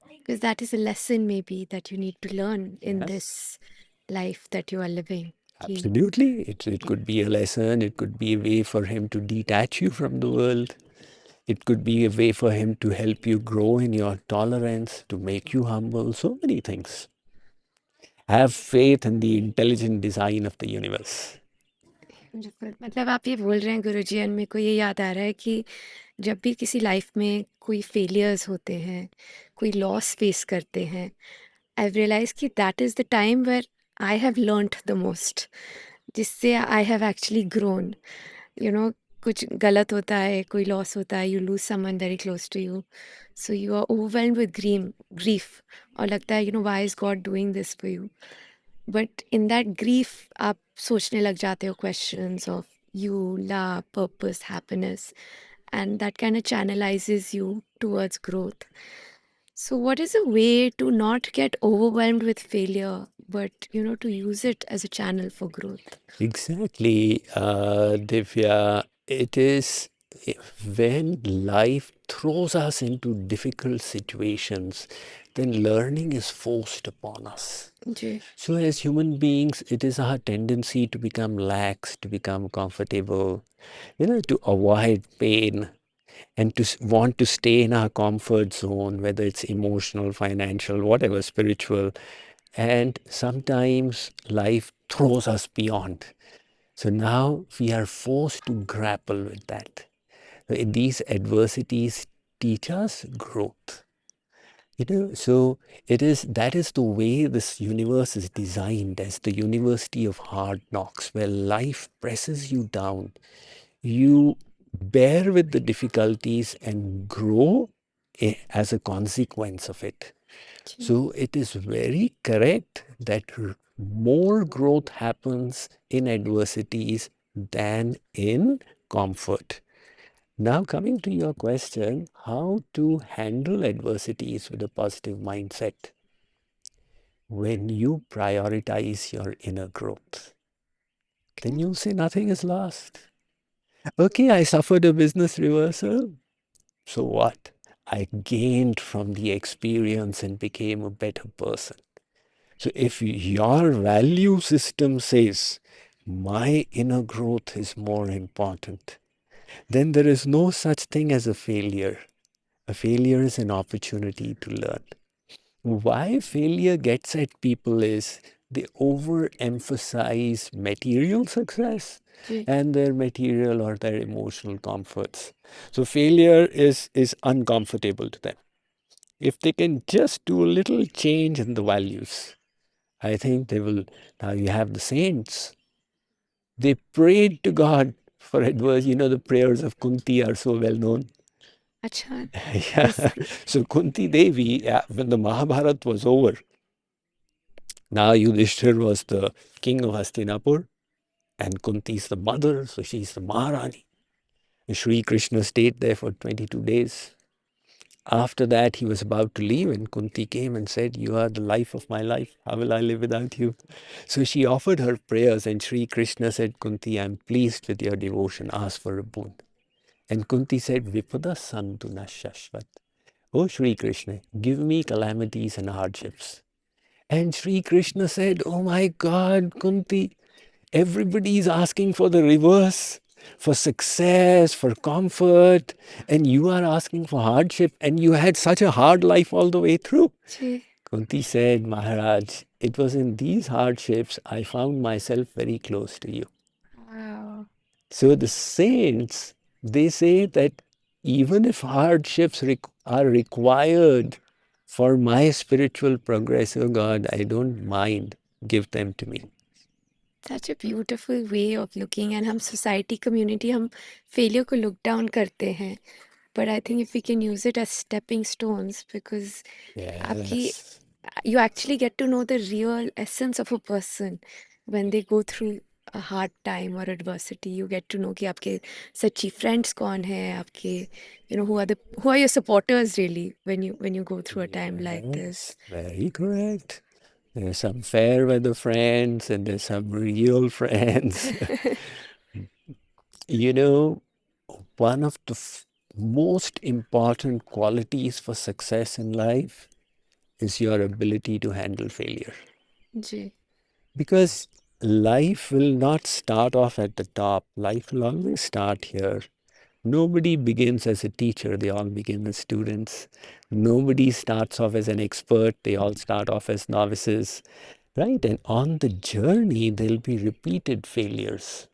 Because that is a lesson maybe that you need to learn in this life that you are living. Absolutely. It could be a lesson. It could be a way for him to detach you from the world. It could be a way for him to help you grow in your tolerance, to make you humble. So many things. Have faith in the intelligent design of the universe. मतलब आप ये बोल रहे हैं गुरुजी, और मेरे को ये याद आ रहा है कि जब भी किसी लाइफ में कोई फेलियर्स होते हैं, कोई लॉस फेस करते हैं, आई रियलाइज कि that is the time where I have learned the most, जिससे I have actually grown. You know, कुछ गलत होता है, कोई लॉस होता है, you lose someone very close to you, so you are overwhelmed with grief, और लगता है, you know, why is God doing this for you. But in that grief आप सोचने लग जाते हो questions of you, love, purpose, happiness, and that kind of channelizes you towards growth. So what is a way to not get overwhelmed with failure, but you know, to use it as a channel for growth? Exactly, Divya. It is when life throws us into difficult situations, then learning is forced upon us. So as human beings, it is our tendency to become lax, to become comfortable, to avoid pain, and to want to stay in our comfort zone, whether it's emotional, financial, whatever, spiritual. And sometimes life throws us beyond. So now we are forced to grapple with that. These adversities teach us growth. So that is the way this universe is designed, as the university of hard knocks, where life presses you down. You bear with the difficulties and grow as a consequence of it. So it is very correct that more growth happens in adversities than in comfort. Now, coming to your question, how to handle adversities with a positive mindset? When you prioritize your inner growth, then you'll say nothing is lost. Okay, I suffered a business reversal. So what? I gained from the experience and became a better person. So if your value system says, my inner growth is more important, then there is no such thing as a failure. A failure is an opportunity to learn. Why failure gets at people is they overemphasize material success and their material or their emotional comforts. So failure is uncomfortable to them. If they can just do a little change in the values, I think they will. Now you have the saints. They prayed to God for adverse. The prayers of Kunti are so well known. Acha, Yeah. So Kunti Devi, when the Mahabharata was over, now Yudhishthir was the king of Hastinapur and Kunti is the mother, so she's the Maharani. And Shri Krishna stayed there for 22 days. After that, he was about to leave and Kunti came and said, you are the life of my life. How will I live without you? So she offered her prayers and Shri Krishna said, Kunti, I'm pleased with your devotion. Ask for a boon. And Kunti said, Vipada santu na shashvat. Oh Shri Krishna, give me calamities and hardships. And Shri Krishna said, oh my God, Kunti, everybody is asking for the reverse, for success, for comfort, and you are asking for hardship, and you had such a hard life all the way through. Kunti said, Maharaj, it was in these hardships I found myself very close to you. wow. So the saints, they say that even if hardships are required for my spiritual progress, oh God, I don't mind, give them to me. Such a beautiful way of looking, and हम society community हम failure को look down करते हैं, but I think if we can use it as stepping stones, because आपकी Yes. you actually get to know the real essence of a person when they go through a hard time or adversity. You get to know कि आपके सच्ची friends कौन है, आपके who are your supporters really when you go through a time like this. Very correct. There's some fair weather friends and there's some real friends. One of the most important qualities for success in life is your ability to handle failure. Ji. Because life will not start off at the top. Life will always start here. Nobody begins as a teacher, they all begin as students. Nobody starts off as an expert, they all start off as novices, right? And on the journey, there'll be repeated failures.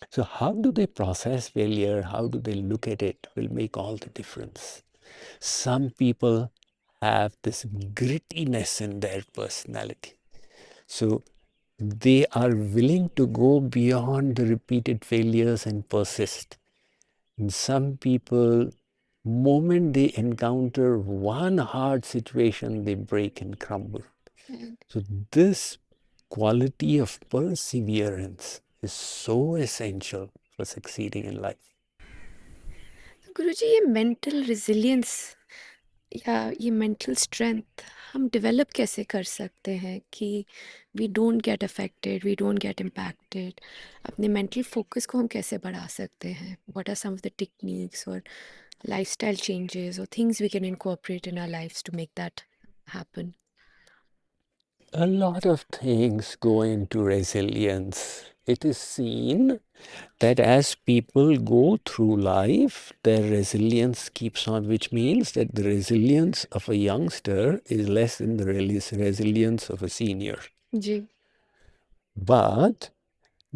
So how do they process failure? How do they look at it will make all the difference. Some people have this grittiness in their personality. So they are willing to go beyond the repeated failures and persist. And some people, moment they encounter one hard situation, they break and crumble. So this quality of perseverance is so essential for succeeding in life. गुरुजी, ये mental resilience या ये mental strength हम develop कैसे कर सकते हैं कि we don't get affected, we don't get impacted? अपने मेंटल फोकस को हम कैसे बढ़ा सकते हैं? What are some of the techniques और लाइफस्टाइल चेंजेस और things we can incorporate in our lives to make that happen? A lot of things go into resilience. It is seen that as people go through life, their resilience keeps on, which means that the resilience of a youngster is less than the resilience of a senior. जी. But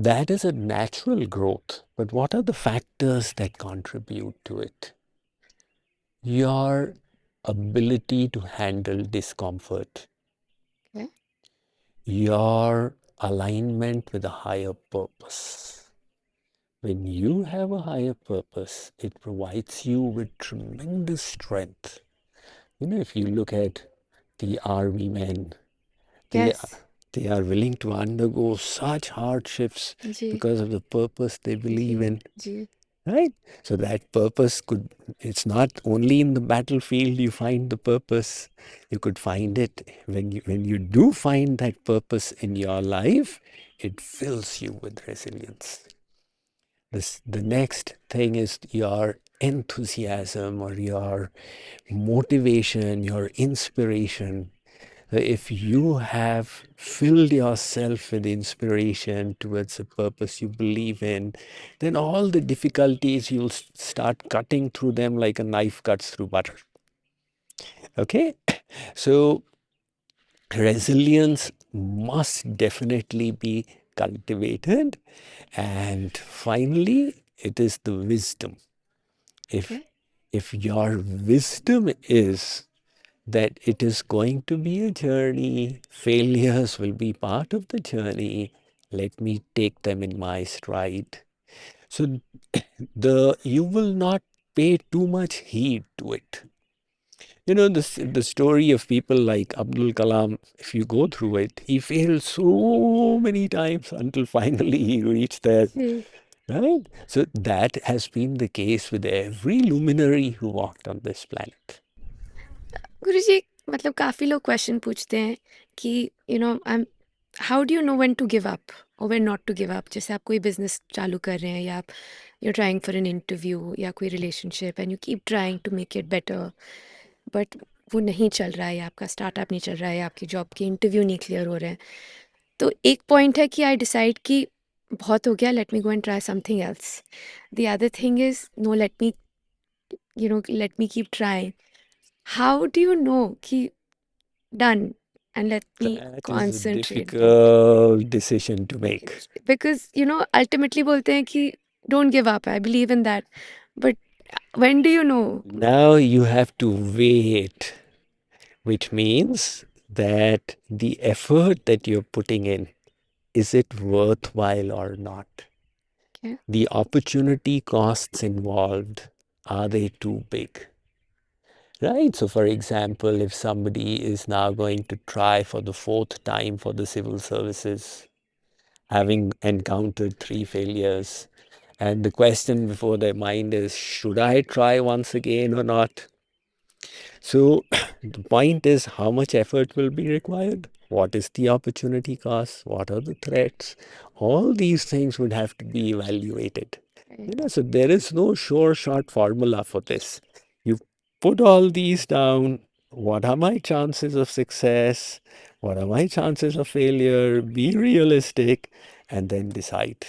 that is a natural growth. But what are the factors that contribute to it? Your ability to handle discomfort, Okay. your alignment with a higher purpose. When you have a higher purpose, it provides you with tremendous strength. If you look at the army men, they Yes. they are willing to undergo such hardships जी. because of the purpose they believe in, जी. right? So that purpose it's not only in the battlefield you find the purpose. You could find it when you do find that purpose in your life, it fills you with resilience. The next thing is your enthusiasm or your motivation, your inspiration. If you have filled yourself with inspiration towards a purpose you believe in, then all the difficulties, you'll start cutting through them like a knife cuts through butter. Okay? So resilience must definitely be cultivated. And finally, it is the wisdom. Okay. If your wisdom is that it is going to be a journey, failures will be part of the journey, let me take them in my stride. So you will not pay too much heed to it. The story of people like Abdul Kalam, if you go through it, he failed so many times until finally he reached there. जी. Right? So that has been the case with every luminary who walked on this planet. Guruji, मतलब काफ़ी लोग question पूछते हैं कि I am how do you know when to give up और when not to give up? जैसे आप कोई बिजनेस चालू कर रहे हैं या आप you trying for an interview या कोई relationship and you keep trying to make it better, but वो नहीं चल रहा है या आपका स्टार्टअप नहीं चल रहा है या आपकी जॉब के इंटरव्यू नहीं क्लियर हो रहे हैं, तो एक पॉइंट है कि आई डिसाइड कि बहुत हो गया, let me go and try something else. The other thing is no, let me keep trying. How do you know कि done and let me That is a concentrate? difficult decision to make. Because ultimately बोलते हैं कि don't give up. I believe in that. But when do you know? Now you have to wait, which means that the effort that you're putting in, is it worthwhile or not? Okay. The opportunity costs involved, are they too big? Right? So for example, if somebody is now going to try for the 4th time for the civil services, having encountered 3 failures, and the question before their mind is, should I try once again or not? So the point is, how much effort will be required? What is the opportunity cost? What are the threats? All these things would have to be evaluated. So there is no sure shot formula for this. You put all these down. What are my chances of success? What are my chances of failure? Be realistic and then decide.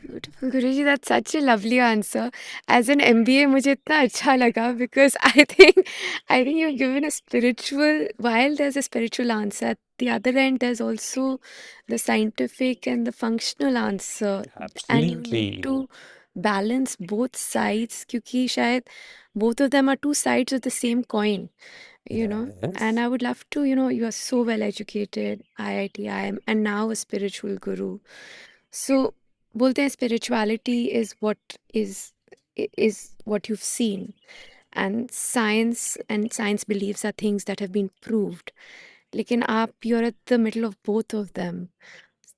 Beautiful, Guruji. That's such a lovely answer. As an MBA, मुझे इतना अच्छा लगा because I think you've given a spiritual. While there's a spiritual answer, at the other end there's also the scientific and the functional answer, and you need Absolutely. to balance both sides क्योंकि शायद both of them are two sides of the same coin. And I would love to, you are so well educated, IIT, IIM, and now a spiritual guru. So बोलते हैं spirituality is what you've seen, and science beliefs are things that have been proved. लेकिन आप, you're at the middle of both of them.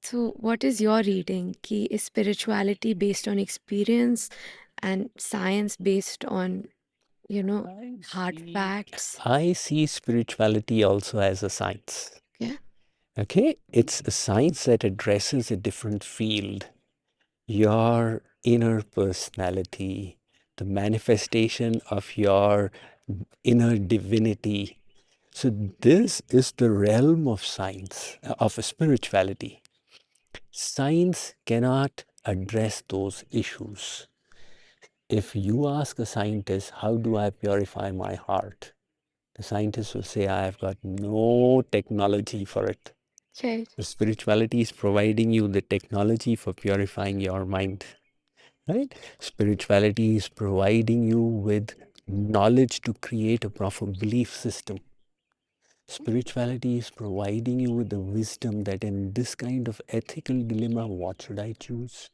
So what is your reading? कि is spirituality based on experience and science based on hard facts? I see spirituality also as a science. Yeah. Okay? It's a science that addresses a different field. Your inner personality, the manifestation of your inner divinity. So this is the realm of science, of spirituality. Science cannot address those issues. If you ask a scientist, how do I purify my heart? The scientist will say, I have got no technology for it. Right. The spirituality is providing you the technology for purifying your mind. Right? Spirituality is providing you with knowledge to create a proper belief system. Spirituality is providing you with the wisdom that in this kind of ethical dilemma, what should I choose?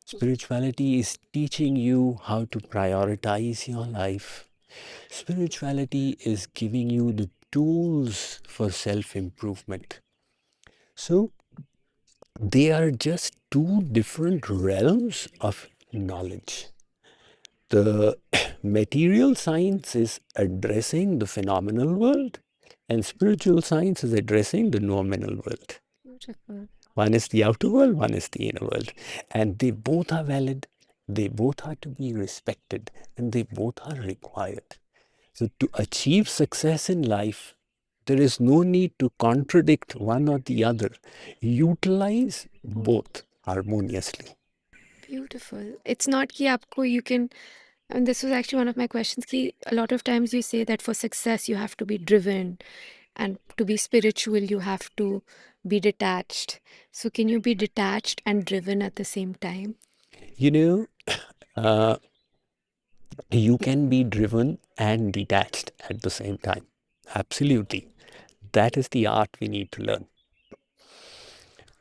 Spirituality is teaching you how to prioritize your life. Spirituality is giving you the tools for self-improvement. So they are just two different realms of knowledge. The material science is addressing the phenomenal world, and spiritual science is addressing the nominal world. Beautiful. One is the outer world, one is the inner world. And they both are valid, they both are to be respected, and they both are required. So to achieve success in life, there is no need to contradict one or the other. Utilize both harmoniously. Beautiful. It's not कि आपको you can, and this was actually one of my questions, कि a lot of times you say that for success you have to be driven, and to be spiritual you have to be detached. So can you be detached and driven at the same time? You know, you can be driven and detached at the same time. Absolutely. That is the art we need to learn.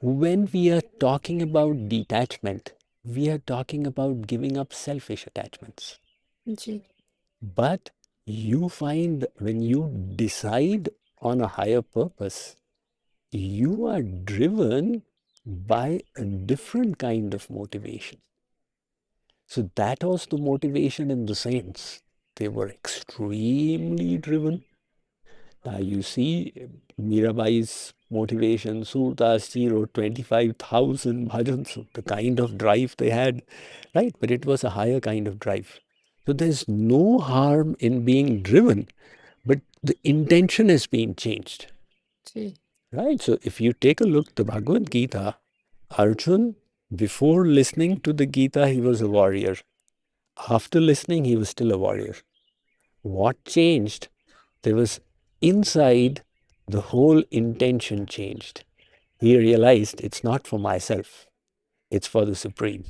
When we are talking about detachment, we are talking about giving up selfish attachments. Ji. But you find when you decide on a higher purpose, you are driven by a different kind of motivation. So that was the motivation in the saints. They were extremely driven. Now you see Mirabai's motivation, Surdas ji wrote 25,000 bhajans, the kind of drive they had, right? But it was a higher kind of drive. So there's no harm in being driven, but the intention has been changed, ji. right? So if you take a look, the Bhagavad Gita, Arjun, before listening to the Gita, he was a warrior. After listening, he was still a warrior. What changed? There was inside, the whole intention changed. He realized it's not for myself, it's for the Supreme.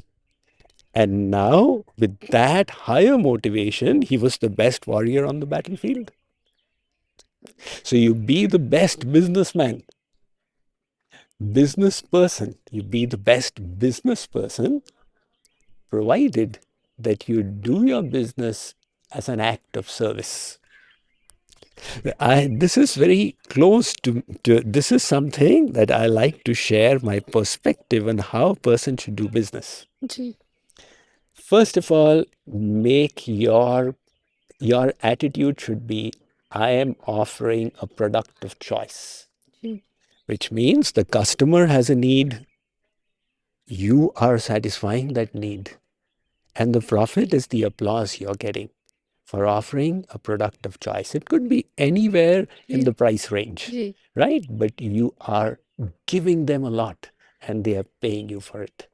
And now, with that higher motivation, he was the best warrior on the battlefield. So you be the best businessman, business person. You be the best business person, provided that you do your business as an act of service. This is very close to, this is something that I like to share my perspective on how a person should do business. Ji. First of all, make your attitude should be, I am offering a product of choice, ji. which means the customer has a need, you are satisfying that need. And the profit is the applause you're getting for offering a product of choice. It could be anywhere in the price range, ji. right? But you are giving them a lot and they are paying you for it.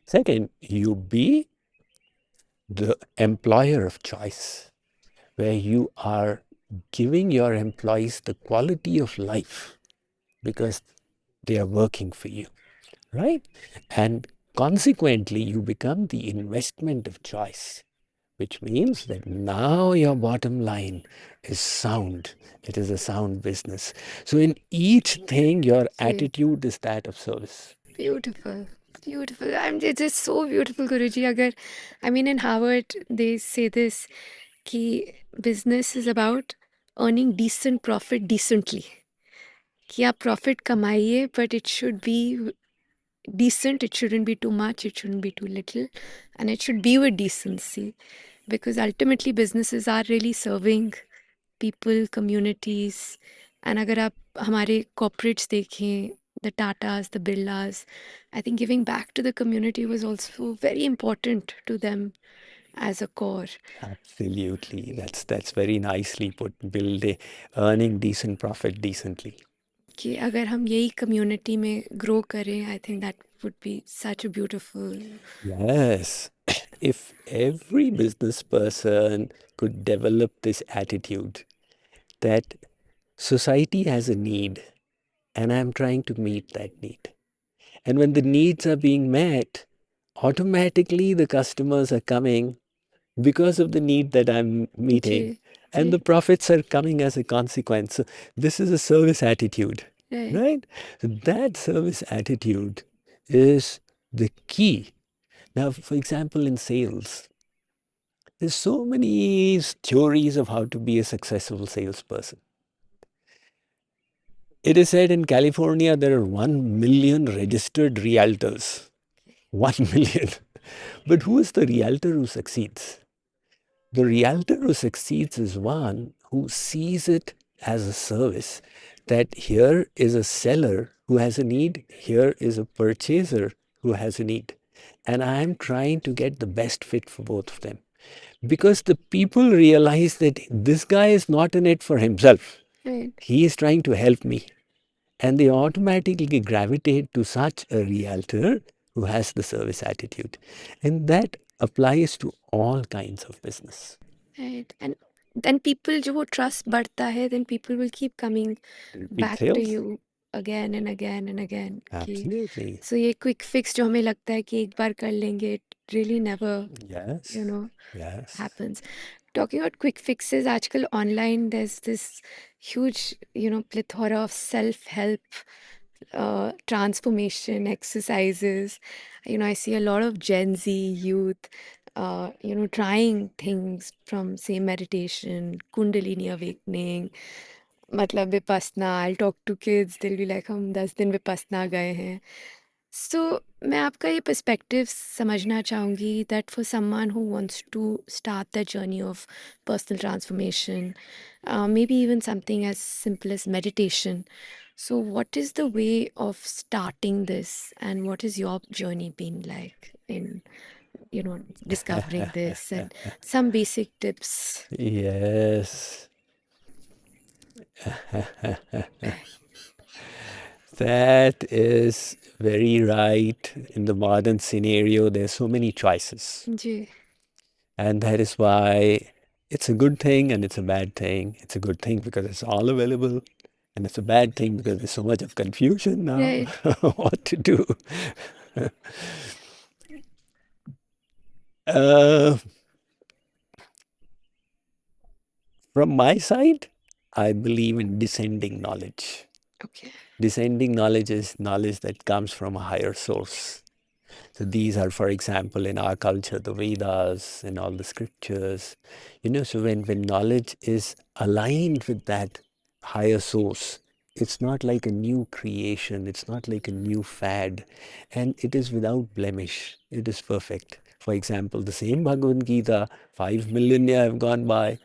Second, you be the employer of choice, where you are giving your employees the quality of life because they are working for you, right? And consequently, you become the investment of choice, which means that now your bottom line is sound. It is a sound business. So in each thing, your attitude is that of service. Beautiful. Beautiful. It's just so beautiful, Guruji. Agar, I mean, in Harvard, they say this, कि business is about earning decent profit decently. कि आप profit कमाइए, but it should be decent. It shouldn't be too much. It shouldn't be too little. And it should be with decency. Because ultimately, businesses are really serving people, communities. And अगर आप हमारे corporates देखें, the Tatas, the Birlas, I think giving back to the community was also very important to them as a core. Absolutely. That's very nicely put. Earning decent profit decently. कि अगर हम यही community में grow करें, I think that would be such a beautiful. Yes. If every business person could develop this attitude that society has a need and I'm trying to meet that need. And when the needs are being met, automatically the customers are coming because of the need that I'm meeting. Ji, And the profits are coming as a consequence. So this is a service attitude, right? So that service attitude is the key. Now, for example, in sales, there's so many theories of how to be a successful salesperson. It is said in California there are 1 million registered realtors. 1 million. But who is the realtor who succeeds? The realtor who succeeds is one who sees it as a service, that here is a seller who has a need, here is a purchaser who has a need. And I'm trying to get the best fit for both of them. Because the people realize that this guy is not in it for himself. right. He is trying to help me. And they automatically gravitate to such a realtor who has the service attitude. And that applies to all kinds of business. Right. And then people, जो वो trust बढ़ता है, then people will keep coming Repeat back to sales. you again and again and again. Absolutely. So ये quick fix जो हमें लगता है कि एक बार कर लेंगे, it really never, Yes. Yes. happens. Talking about quick fixes, आजकल online there's this huge, plethora of self-help transformation exercises. I see a lot of Gen Z youth, trying things from, say, meditation, Kundalini awakening, मतलब Vipassana. I'll talk to kids, they'll be like, हम 10 दिन विपस्सना गए हैं. So मैं आपका ये perspective समझना चाहूँगी that for someone who wants to start their journey of personal transformation, maybe even something as simple as meditation. So what is the way of starting this, and what has your journey been like in, discovering this, and some basic tips? Yes. That is very right. In the modern scenario, there's so many choices. Ji, And that is why it's a good thing and it's a bad thing. It's a good thing because it's all available. And it's a bad thing because there's so much of confusion now. Right. What to do? Uh, from my side, I believe in descending knowledge. Okay. Descending knowledge is knowledge that comes from a higher source. So these are, for example, in our culture, the Vedas and all the scriptures. So when knowledge is aligned with that higher source, it's not like a new creation, it's not like a new fad, and it is without blemish. It is perfect. For example, the same Bhagavad Gita, 5 millennia have gone by,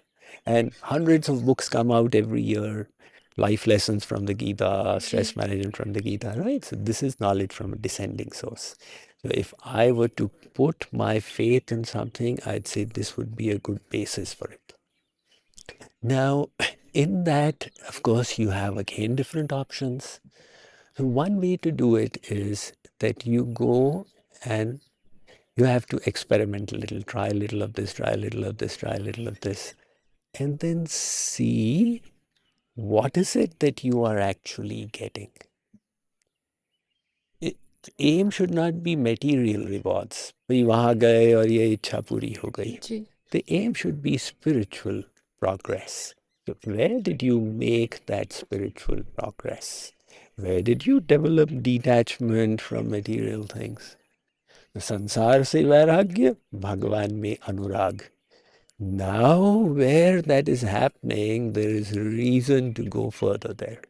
and hundreds of books come out every year. Life lessons from the Gita, stress management from the Gita, right? So this is knowledge from a descending source. So if I were to put my faith in something, I'd say this would be a good basis for it. Now, in that, of course, you have again different options. So one way to do it is that you go and you have to experiment a little, try a little of this, try a little of this, try a little of this, and then see what is it that you are actually getting. Aim should not be material rewards. भाई वहाँ गए और ये इच्छा पूरी हो गई. जी. The aim should be spiritual progress. So where did you make that spiritual progress? Where did you develop detachment from material things? संसार से वैराग्य, भगवान में अनुराग. Now, where that is happening, there is reason to go further there.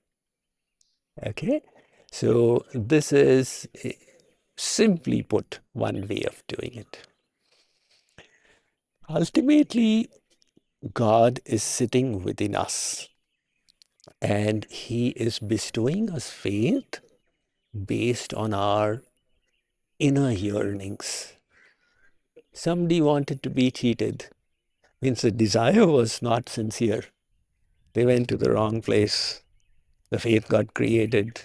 Okay? So this is, simply put, one way of doing it. Ultimately, God is sitting within us, and He is bestowing us faith based on our inner yearnings. Somebody wanted to be cheated, means the desire was not sincere. They went to the wrong place. The faith got created.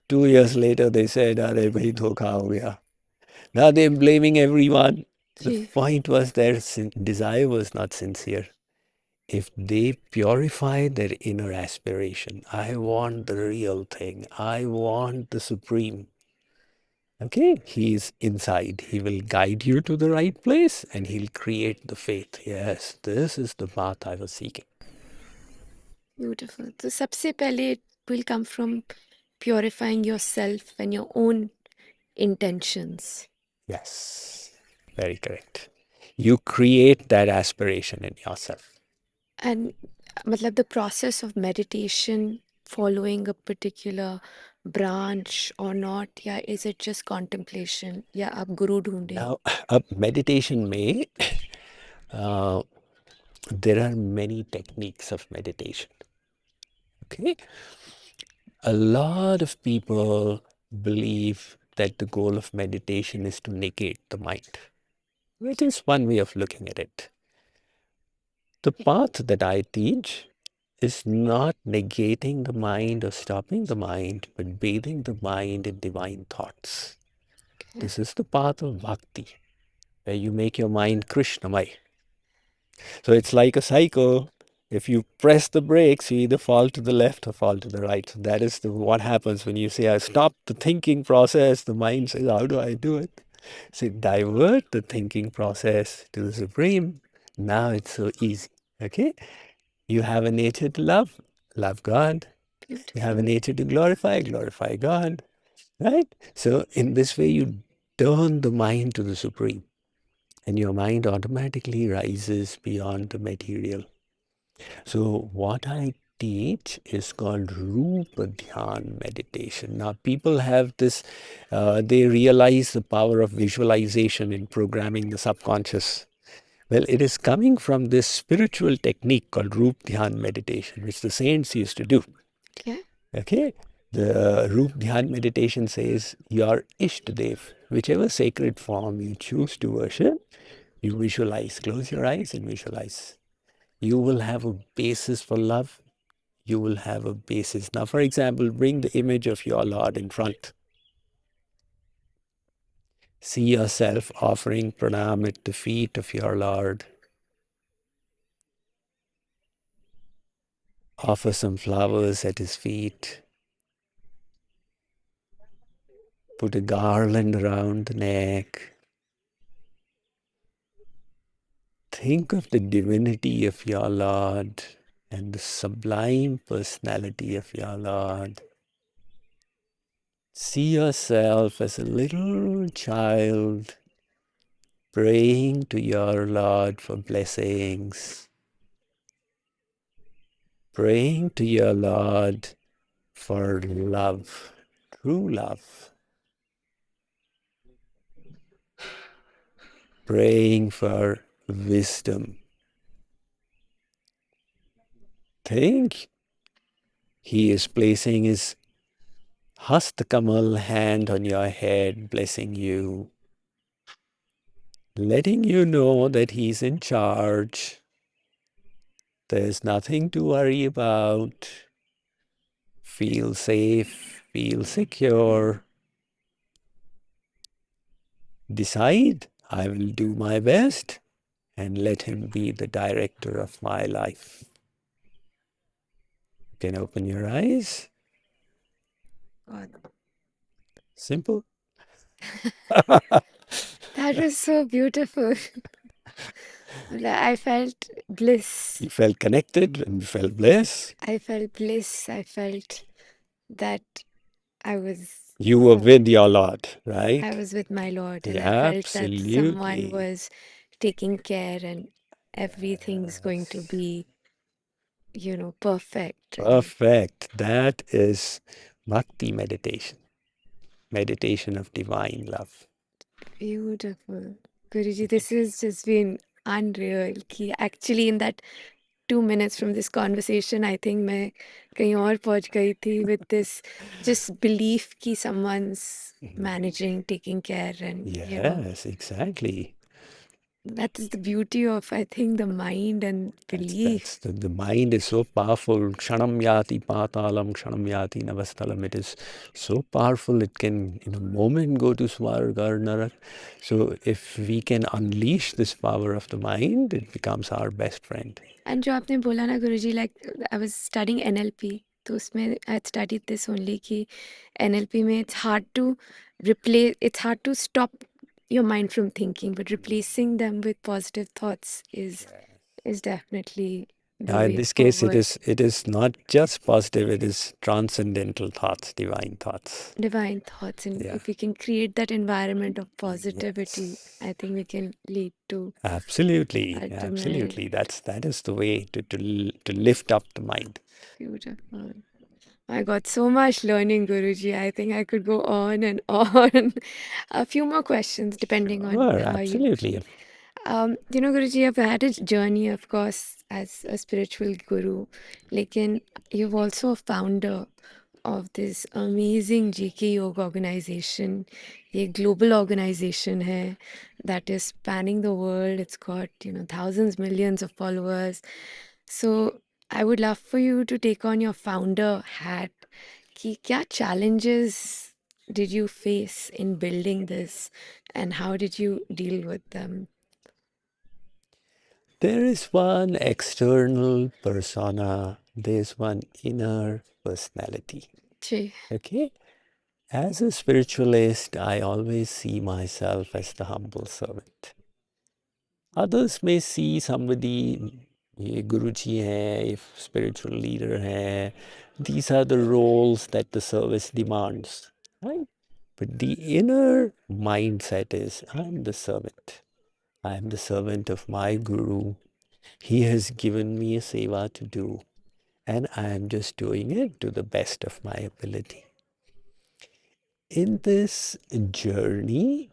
2 years later, they said, "Are bhai dhokha ho gaya." Now they're blaming everyone. The point was their desire was not sincere. If they purify their inner aspiration, I want the real thing, I want the supreme, Okay, he's inside. He will guide you to the right place and he'll create the faith. Yes, this is the path I was seeking. Beautiful. So सबसे पहले it will come from purifying yourself and your own intentions. Yes, very correct. You create that aspiration in yourself. And मतलब the process of meditation following a particular branch or not, या is it just contemplation, या आप गुरु ढूंढे? Now, meditation may, there are many techniques of meditation. Okay, a lot of people believe that the goal of meditation is to negate the mind, which is one way of looking at it. The path that I teach is not negating the mind or stopping the mind, but bathing the mind in divine thoughts. Okay. This is the path of bhakti, where you make your mind Krishnamay. So it's like a cycle. If you press the brakes, you either fall to the left or fall to the right. So that is what happens when you say, I stop the thinking process. The mind says, how do I do it? So divert the thinking process to the Supreme. Now it's so easy. Okay? You have a nature to love, love God. You have a Beautiful. nature to glorify, glorify God. Right? So in this way, you turn the mind to the Supreme. And your mind automatically rises beyond the material. So what I teach is called Roop Dhyan meditation. Now people have this, they realize the power of visualization in programming the subconscious. Well, it is coming from this spiritual technique called Roop Dhyan meditation, which the saints used to do. Okay. Okay? The Roop Dhyan meditation says your Ishtadev, whichever sacred form you choose to worship, you visualize. Close your eyes and visualize. You will have a basis for love. You will have a basis. Now, for example, bring the image of your Lord in front. See yourself offering pranam at the feet of your Lord. Offer some flowers at his feet. Put a garland around the neck. Think of the divinity of your Lord and the sublime personality of your Lord. See yourself as a little child praying to your Lord for blessings, praying to your Lord for love, true love, praying for wisdom. Think he is placing his Hastakamal hand on your head, blessing you, letting you know that he's in charge. There's nothing to worry about. Feel safe, feel secure. Decide, I will do my best and let him be the director of my life. You can open your eyes. God. Simple. That was so beautiful. I felt bliss. You felt connected and you felt bliss. I felt bliss. I felt that I was You were with your Lord, right? I was with my Lord, and Yeah, I felt that someone absolutely. was taking care and everything's going to be, perfect. Perfect. That is bhakti meditation. Meditation of divine love. Beautiful. Guruji, this has just been unreal. Ki actually, in that 2 minutes from this conversation, I think मैं कहीं और पहुंच गई थी with this just belief कि someone's managing, taking care, and Yes, exactly. that is the beauty of, I think, the mind and belief. The mind is so powerful. Kshanam yati patalam, kshanam yati navastalam. It is so powerful. It can in a moment go to Swarga or Narak. So if we can unleash this power of the mind, it becomes our best friend. And जो आपने बोला ना गुरुजी, like I was studying NLP, तो उसमें I had studied this only कि NLP में it's hard to stop your mind from thinking, but replacing them with positive thoughts is definitely the Now, in way this case, forward. it is not just positive; it is transcendental thoughts, divine thoughts. Divine thoughts, and Yeah. if we can create that environment of positivity, Yes. I think we can lead to Absolutely, ultimate absolutely. That is the way to lift up the mind. beautiful. I got so much learning, Guruji. I think I could go on and on. A few more questions, depending on Sure, how you. absolutely. Guruji, I've had a journey, of course, as a spiritual guru, lekin you've also a founder of this amazing JKYog organization. ये global organization है that is spanning the world. It's got, thousands, millions of followers. So I would love for you to take on your founder hat. कि क्या challenges did you face in building this, and how did you deal with them? There is one external persona, there's one inner personality. Ji, Okay? As a spiritualist, I always see myself as the humble servant. Others may see somebody, ये Guruji hai, if spiritual leader hai. These are the roles that the service demands, right? But the inner mindset is, I'm the servant. I'm the servant of my Guru. He has given me a seva to do, and I am just doing it to the best of my ability. In this journey,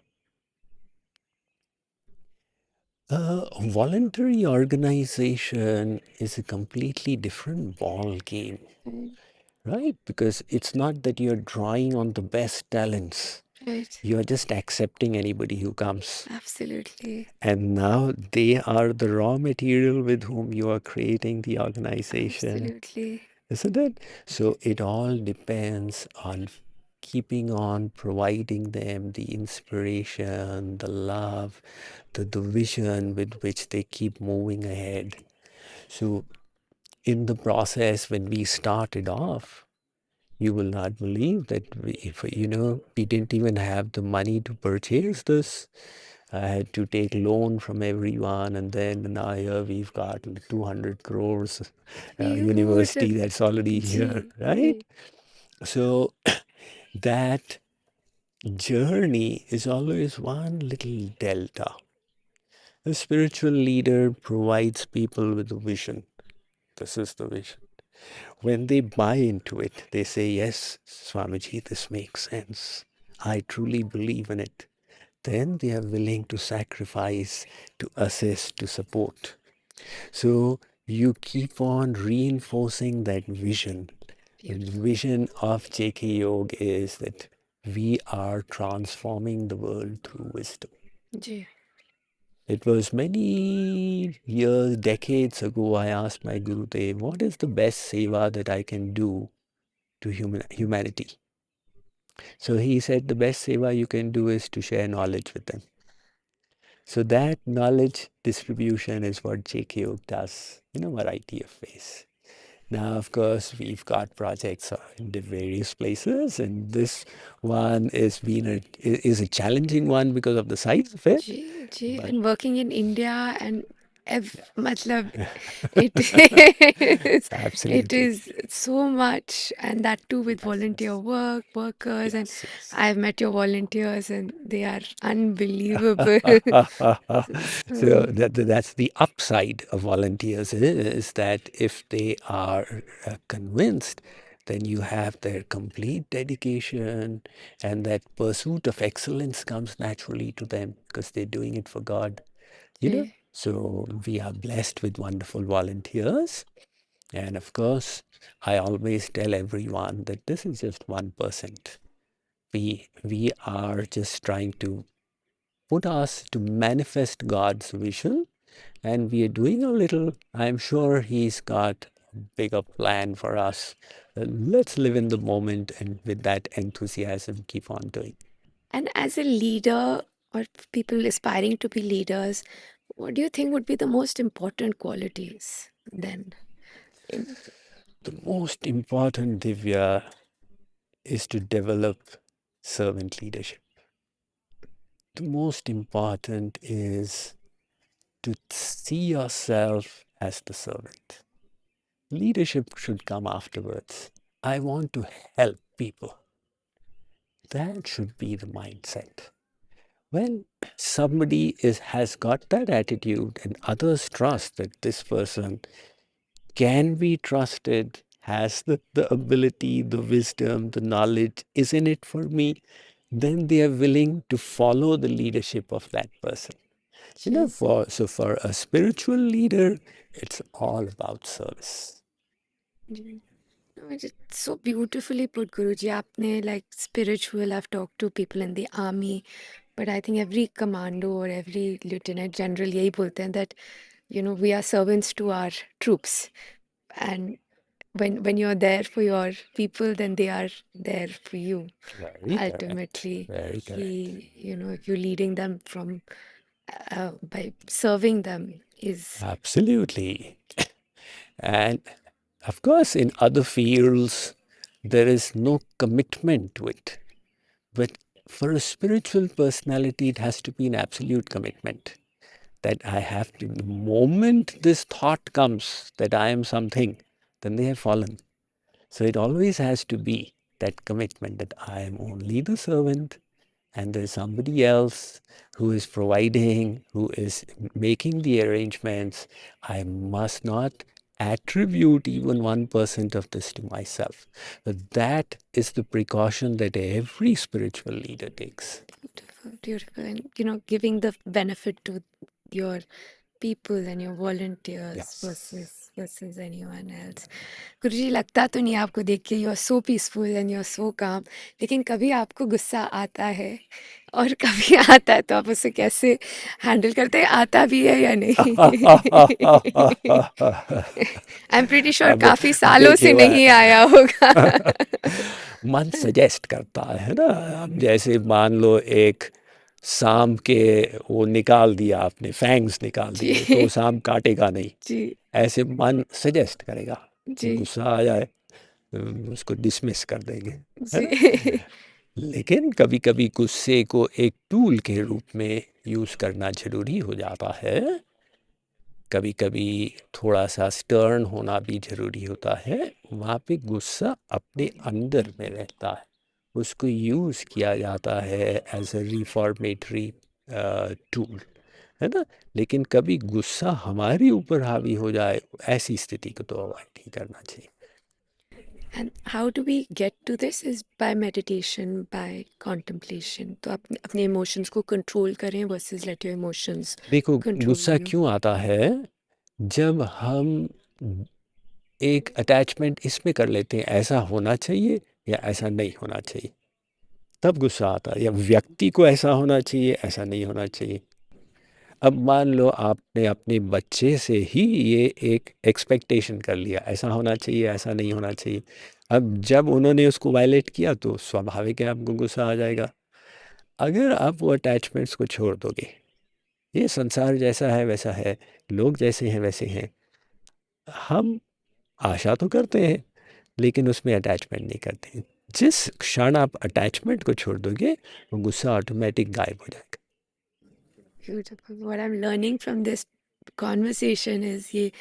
voluntary organization is a completely different ball game, right? Because it's not that you're drawing on the best talents. right. You're just accepting anybody who comes. Absolutely. And now they are the raw material with whom you are creating the organization. Absolutely. Isn't it? So it all depends on keeping on providing them the inspiration, the love, the vision with which they keep moving ahead. So in the process, when we started off, you will not believe that we didn't even have the money to purchase this. I had to take loan from everyone, and then now here we've got 200 crores university Beautiful. that's already here, Ji, right? ji. So that journey is always one little delta. A spiritual leader provides people with a vision. This is the vision. When they buy into it, they say, yes, Swamiji, this makes sense. I truly believe in it. Then they are willing to sacrifice, to assist, to support. So you keep on reinforcing that vision. The vision of JKYog is that we are transforming the world through wisdom. Ji. It was many years, decades ago, I asked my Gurudev, what is the best seva that I can do to humanity? So he said, the best seva you can do is to share knowledge with them. So that knowledge distribution is what JKYog does in a variety of ways. Now, of course, we've got projects in the various places, and this one is a challenging one because of the size of it. Ji, ji. But And working in India and matlab, it absolutely. is so much, and that too with volunteer workers, and Yes, yes. I've met your volunteers and they are unbelievable. So So, that's the upside of volunteers is that if they are convinced, then you have their complete dedication, and that pursuit of excellence comes naturally to them because they're doing it for God. ji. So we are blessed with wonderful volunteers. And of course, I always tell everyone that this is just 1%. We are just trying to put us to manifest God's vision, and we are doing a little. I'm sure He's got a bigger plan for us. Let's live in the moment, and with that enthusiasm, keep on doing. And as a leader or people aspiring to be leaders, what do you think would be the most important qualities then? In, The most important, Divya, is to develop servant leadership. The most important is to see yourself as the servant. Leadership should come afterwards. I want to help people. That should be the mindset. When somebody has got that attitude and others trust that this person can be trusted, has the ability, the wisdom, the knowledge, is in it for me, then they are willing to follow the leadership of that person. You know, for a spiritual leader, it's all about service. No, it's so beautifully put, Guruji. Aapne like spiritual. I've talked to people in the army, but I think every commando or every lieutenant general यही बोलते हैं that we are servants to our troops, and when you're there for your people, then they are there for you. Very correct. Ultimately, Very correct. if you're leading them from by serving them is Absolutely. And of course, in other fields, there is no commitment to it. But for a spiritual personality, it has to be an absolute commitment. That I have to, the moment this thought comes that I am something, then they have fallen. So it always has to be that commitment that I am only the servant and there is somebody else who is providing, who is making the arrangements. I must not attribute even 1% of this to myself. But that is the precaution that every spiritual leader takes. beautiful, and giving the benefit to your people and your volunteers Yes. versus anyone else. गुरुजी लगता तो नहीं आपको देख के you are so peaceful and you are so calm, लेकिन कभी आपको गुस्सा आता है और कभी आता है तो आप उसे कैसे हैंडल करते हैं, आता भी है या नहीं? आई एम प्रीटी श्योर अब काफी सालों से देखिए नहीं आया होगा। मन सजेस्ट करता है ना। अब जैसे मान लो एक सांप के वो निकाल दिया आपने, फैंग्स निकाल जी। दिए, तो सांप काटेगा नहीं। जी ऐसे मन सजेस्ट करेगा, जी गुस्सा आ जाए उसको डिसमिस कर देंगे, है ना? जी लेकिन कभी कभी गुस्से को एक टूल के रूप में यूज़ करना जरूरी हो जाता है। कभी कभी थोड़ा सा स्टर्न होना भी ज़रूरी होता है। वहाँ पे गुस्सा अपने अंदर में रहता है, उसको यूज़ किया जाता है एज अ रिफॉर्मेटरी टूल, है ना? लेकिन कभी गुस्सा हमारे ऊपर हावी हो जाए, ऐसी स्थिति को तो अवॉइड ही करना चाहिए। And how do we get to this is by meditation, by contemplation. तो आप अपने emotions को control करें versus let your emotions देखो control गुस्सा you. क्यों आता है, जब हम एक अटैचमेंट इसमें कर लेते हैं ऐसा होना चाहिए या ऐसा नहीं होना चाहिए, तब गुस्सा आता है। या व्यक्ति को ऐसा होना चाहिए, ऐसा नहीं होना चाहिए। अब मान लो आपने अपने बच्चे से ही ये एक एक्सपेक्टेशन कर लिया, ऐसा होना चाहिए, ऐसा नहीं होना चाहिए। अब जब उन्होंने उसको वायलेट किया तो स्वाभाविक है आपको गुस्सा आ जाएगा। अगर आप वो अटैचमेंट्स को छोड़ दोगे, ये संसार जैसा है वैसा है, लोग जैसे हैं वैसे हैं, हम आशा तो करते हैं लेकिन उसमें अटैचमेंट नहीं करते। जिस क्षण आप अटैचमेंट को छोड़ दोगे, वो गुस्सा ऑटोमेटिक गायब हो जाएगा। Beautiful. What I'm learning from this conversation is ये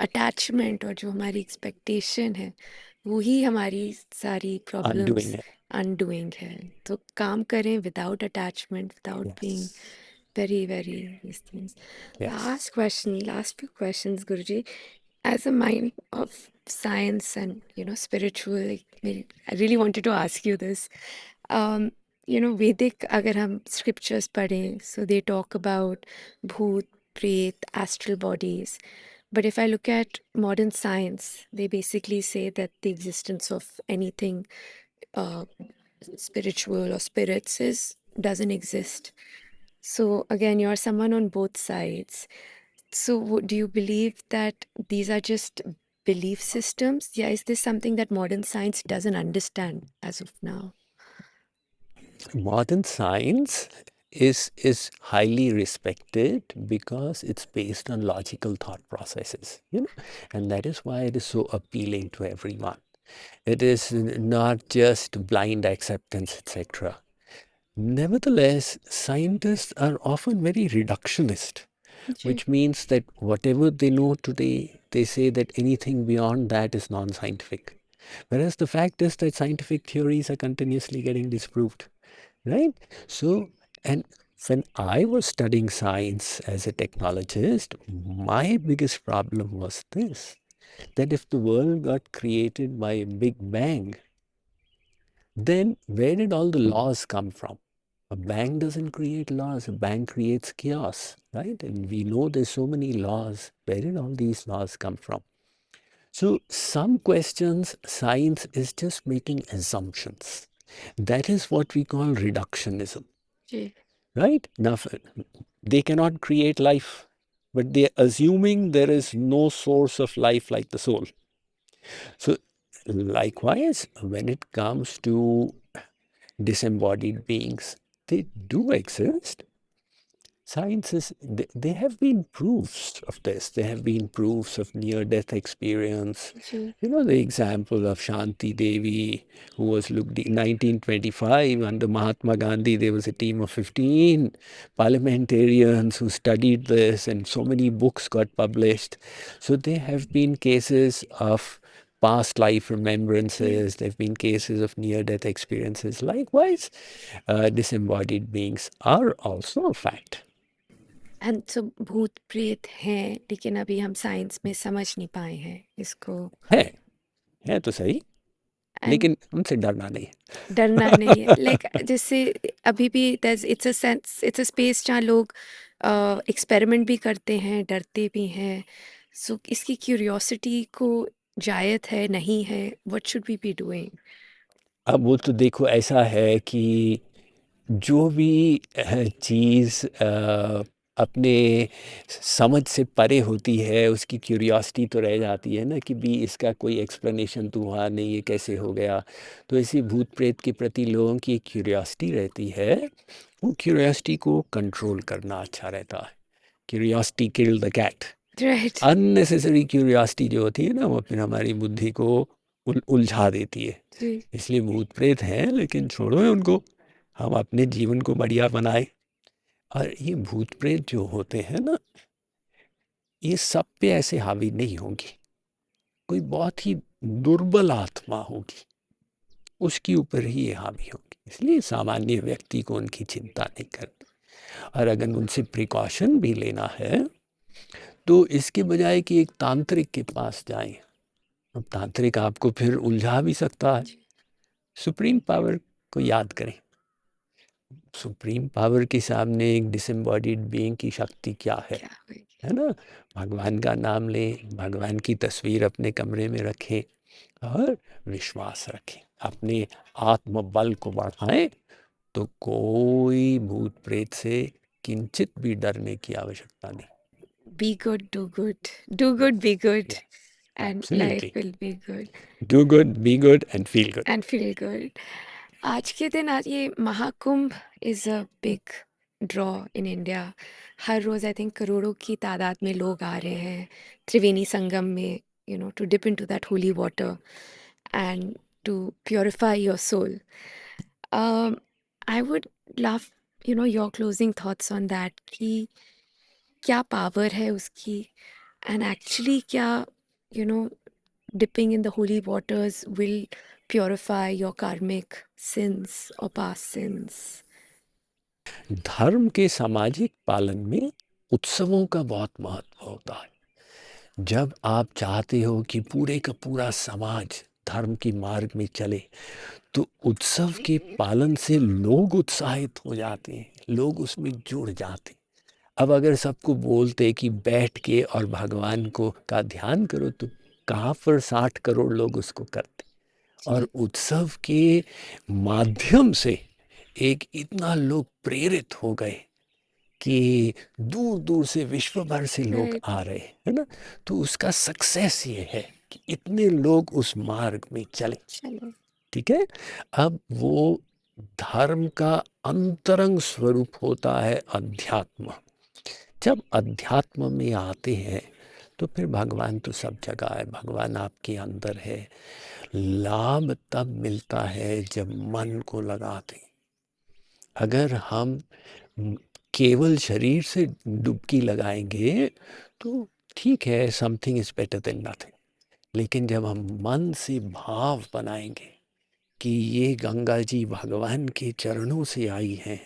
attachment और जो हमारी expectation है वो ही हमारी सारी problems अनडूइंग है। undoing है। तो काम करें without attachment, without being very, very these things. Yes. Last few questions, Guruji. As a mind of science and spiritual, I really wanted to ask you this. Vedic, अगर हम scriptures पढ़ें, so they talk about bhoot, pret, astral bodies. But if I look at modern science, they basically say that the existence of anything spiritual or spirits doesn't exist. So again, you're someone on both sides. So do you believe that these are just belief systems? Yeah, is this something that modern science doesn't understand as of now? Modern science is highly respected because it's based on logical thought processes, and that is why it is so appealing to everyone. It is not just blind acceptance, etc. Nevertheless, scientists are often very reductionist, which means that whatever they know today, they say that anything beyond that is non-scientific. Whereas the fact is that scientific theories are continuously getting disproved, right? So, and when I was studying science as a technologist, my biggest problem was this, that if the world got created by a big bang, then where did all the laws come from? A bang doesn't create laws, a bang creates chaos, right? And we know there's so many laws. Where did all these laws come from? So some questions, science is just making assumptions. That is what we call reductionism, right? Now, they cannot create life, but they're assuming there is no source of life like the soul. So likewise, when it comes to disembodied beings, they do exist. Sciences, there have been proofs of this. There have been proofs of near-death experience. You know, the example of Shanti Devi, who was looked in 1925 under Mahatma Gandhi. There was a team of 15 parliamentarians who studied this, and so many books got published. So there have been cases of past life remembrances. There have been cases of near-death experiences. Likewise, disembodied beings are also a fact. And so भूत प्रेत हैं, लेकिन अभी हम science में समझ नहीं पाए हैं इसको। है तो सही, लेकिन उनसे डरना नहीं है। डरना नहीं है, लाइक जैसे अभी भी it's a sense, it's a space जहाँ लोग एक्सपेरिमेंट भी करते हैं, डरते भी हैं। सो इसकी क्यूरियोसिटी को जायज़ है, नहीं है, what should we be doing? अब वो तो देखो ऐसा है कि जो भी चीज़ अपने समझ से परे होती है, उसकी क्यूरियोसिटी तो रह जाती है ना, कि भी इसका कोई एक्सप्लेनेशन तो हुआ नहीं, ये कैसे हो गया। तो ऐसे भूत प्रेत के प्रति लोगों की एक क्यूरियोसिटी रहती है, वो क्यूरियोसिटी को कंट्रोल करना अच्छा रहता है। Curiosity kill the cat. Right. Unnecessary curiosity जो होती है ना, वो फिर हमारी बुद्धि को उलझा देती है। इसलिए भूत प्रेत हैं, लेकिन छोड़ो उनको, हम अपने जीवन को बढ़िया बनाए। और ये भूत प्रेत जो होते हैं ना, ये सब पे ऐसे हावी नहीं होंगी। कोई बहुत ही दुर्बल आत्मा होगी, उसके ऊपर ही ये हावी होंगी। इसलिए सामान्य व्यक्ति को उनकी चिंता नहीं करनी, और अगर उनसे प्रिकॉशन भी लेना है तो इसके बजाय कि एक तांत्रिक के पास जाएं, अब तांत्रिक आपको फिर उलझा भी सकता है। सुप्रीम पावर को याद करें। सुप्रीम पावर के सामने एक डिसएम्बॉडीड बीइंग की शक्ति क्या है ना? भगवान का नाम लें, भगवान की तस्वीर अपने कमरे में रखें और विश्वास रखें, अपने आत्मबल को बढ़ाएं, तो कोई भूत प्रेत से किंचित भी डरने की आवश्यकता नहीं। Be good, do good. Do good, be good. Yeah, and absolutely. life will be good. Do good, be good and feel good. And feel good. आज के दिन, आज ये Mahakumbh is a big draw in India. हर रोज़ I think करोड़ों की तादाद में लोग आ रहे हैं त्रिवेणी संगम में, you know, to dip into that holy water and to purify your soul. I would love, you know, your closing thoughts on that, कि क्या पावर है उसकी, एंड एक्चुअली क्या, you know, dipping in the holy waters will purify your karmic sins or past sins. धर्म के सामाजिक पालन में उत्सवों का बहुत महत्व होता है। जब आप चाहते हो कि पूरे का पूरा समाज धर्म के मार्ग में चले, तो उत्सव के पालन से लोग उत्साहित हो जाते हैं, लोग उसमें जुड़ जाते हैं। अब अगर सबको बोलते कि बैठ के और भगवान को का ध्यान करो, तो कहाँ पर 60 करोड़ लोग उसको करते। और उत्सव के माध्यम से एक इतना लोग प्रेरित हो गए कि दूर दूर से, विश्व भर से लोग आ रहे हैं ना। तो उसका सक्सेस ये है कि इतने लोग उस मार्ग में चले। ठीक है। अब वो धर्म का अंतरंग स्वरूप होता है अध्यात्म। जब अध्यात्म में आते हैं तो फिर भगवान तो सब जगह है, भगवान आपके अंदर है। लाभ तब मिलता है जब मन को लगाते। अगर हम केवल शरीर से डुबकी लगाएंगे तो ठीक है, something is better than nothing. लेकिन जब हम मन से भाव बनाएंगे कि ये गंगा जी भगवान के चरणों से आई हैं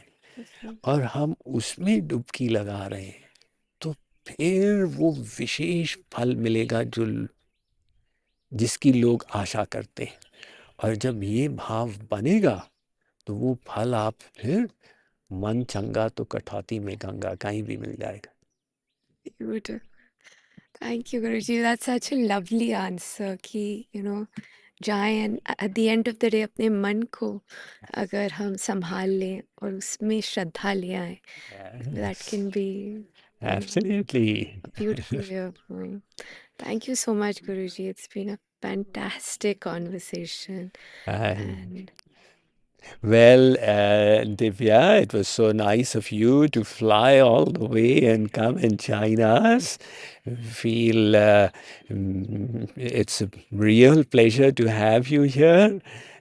और हम उसमें डुबकी लगा रहे हैं, तो फिर वो विशेष फल मिलेगा जो जिसकी लोग आशा करते हैं। और जब ये भाव बनेगा तो वो फल आप फिर मन चंगा तो कठौती में गंगा कहीं भी मिल जाएगा। Beautiful. Thank you, Guruji. That's such a lovely answer कि जाएं and at the end of the day अपने मन को अगर हम संभाल लें और उसमें श्रद्धा ले आए, that can be Absolutely. a beautiful way of going. Thank you so much, Guruji. It's been a fantastic conversation. And Well, Divya, it was so nice of you to fly all the way and come and join us. Feel it's a real pleasure to have you here.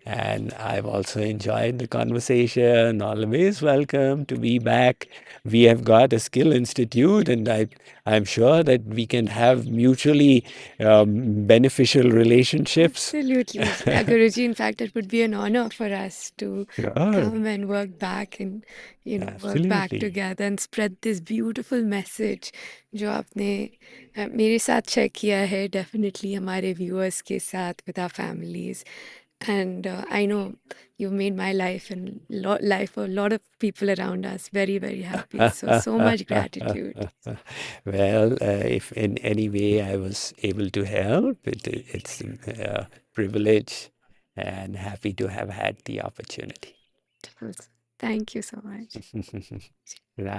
And I've also enjoyed the conversation. Always welcome to be back. We have got a skill institute, and I'm sure that we can have mutually beneficial relationships. absolutely, Guruji. In fact, it would be an honor for us to Sure. come and work back and work back Absolutely. together and spread this beautiful message जो आपने मेरे साथ share किया है, definitely हमारे viewers के साथ, with our families. And I know you've made my life and life of a lot of people around us very, very happy. So much gratitude. Well, if in any way I was able to help, it's a privilege and happy to have had the opportunity. Thank you so much. Right.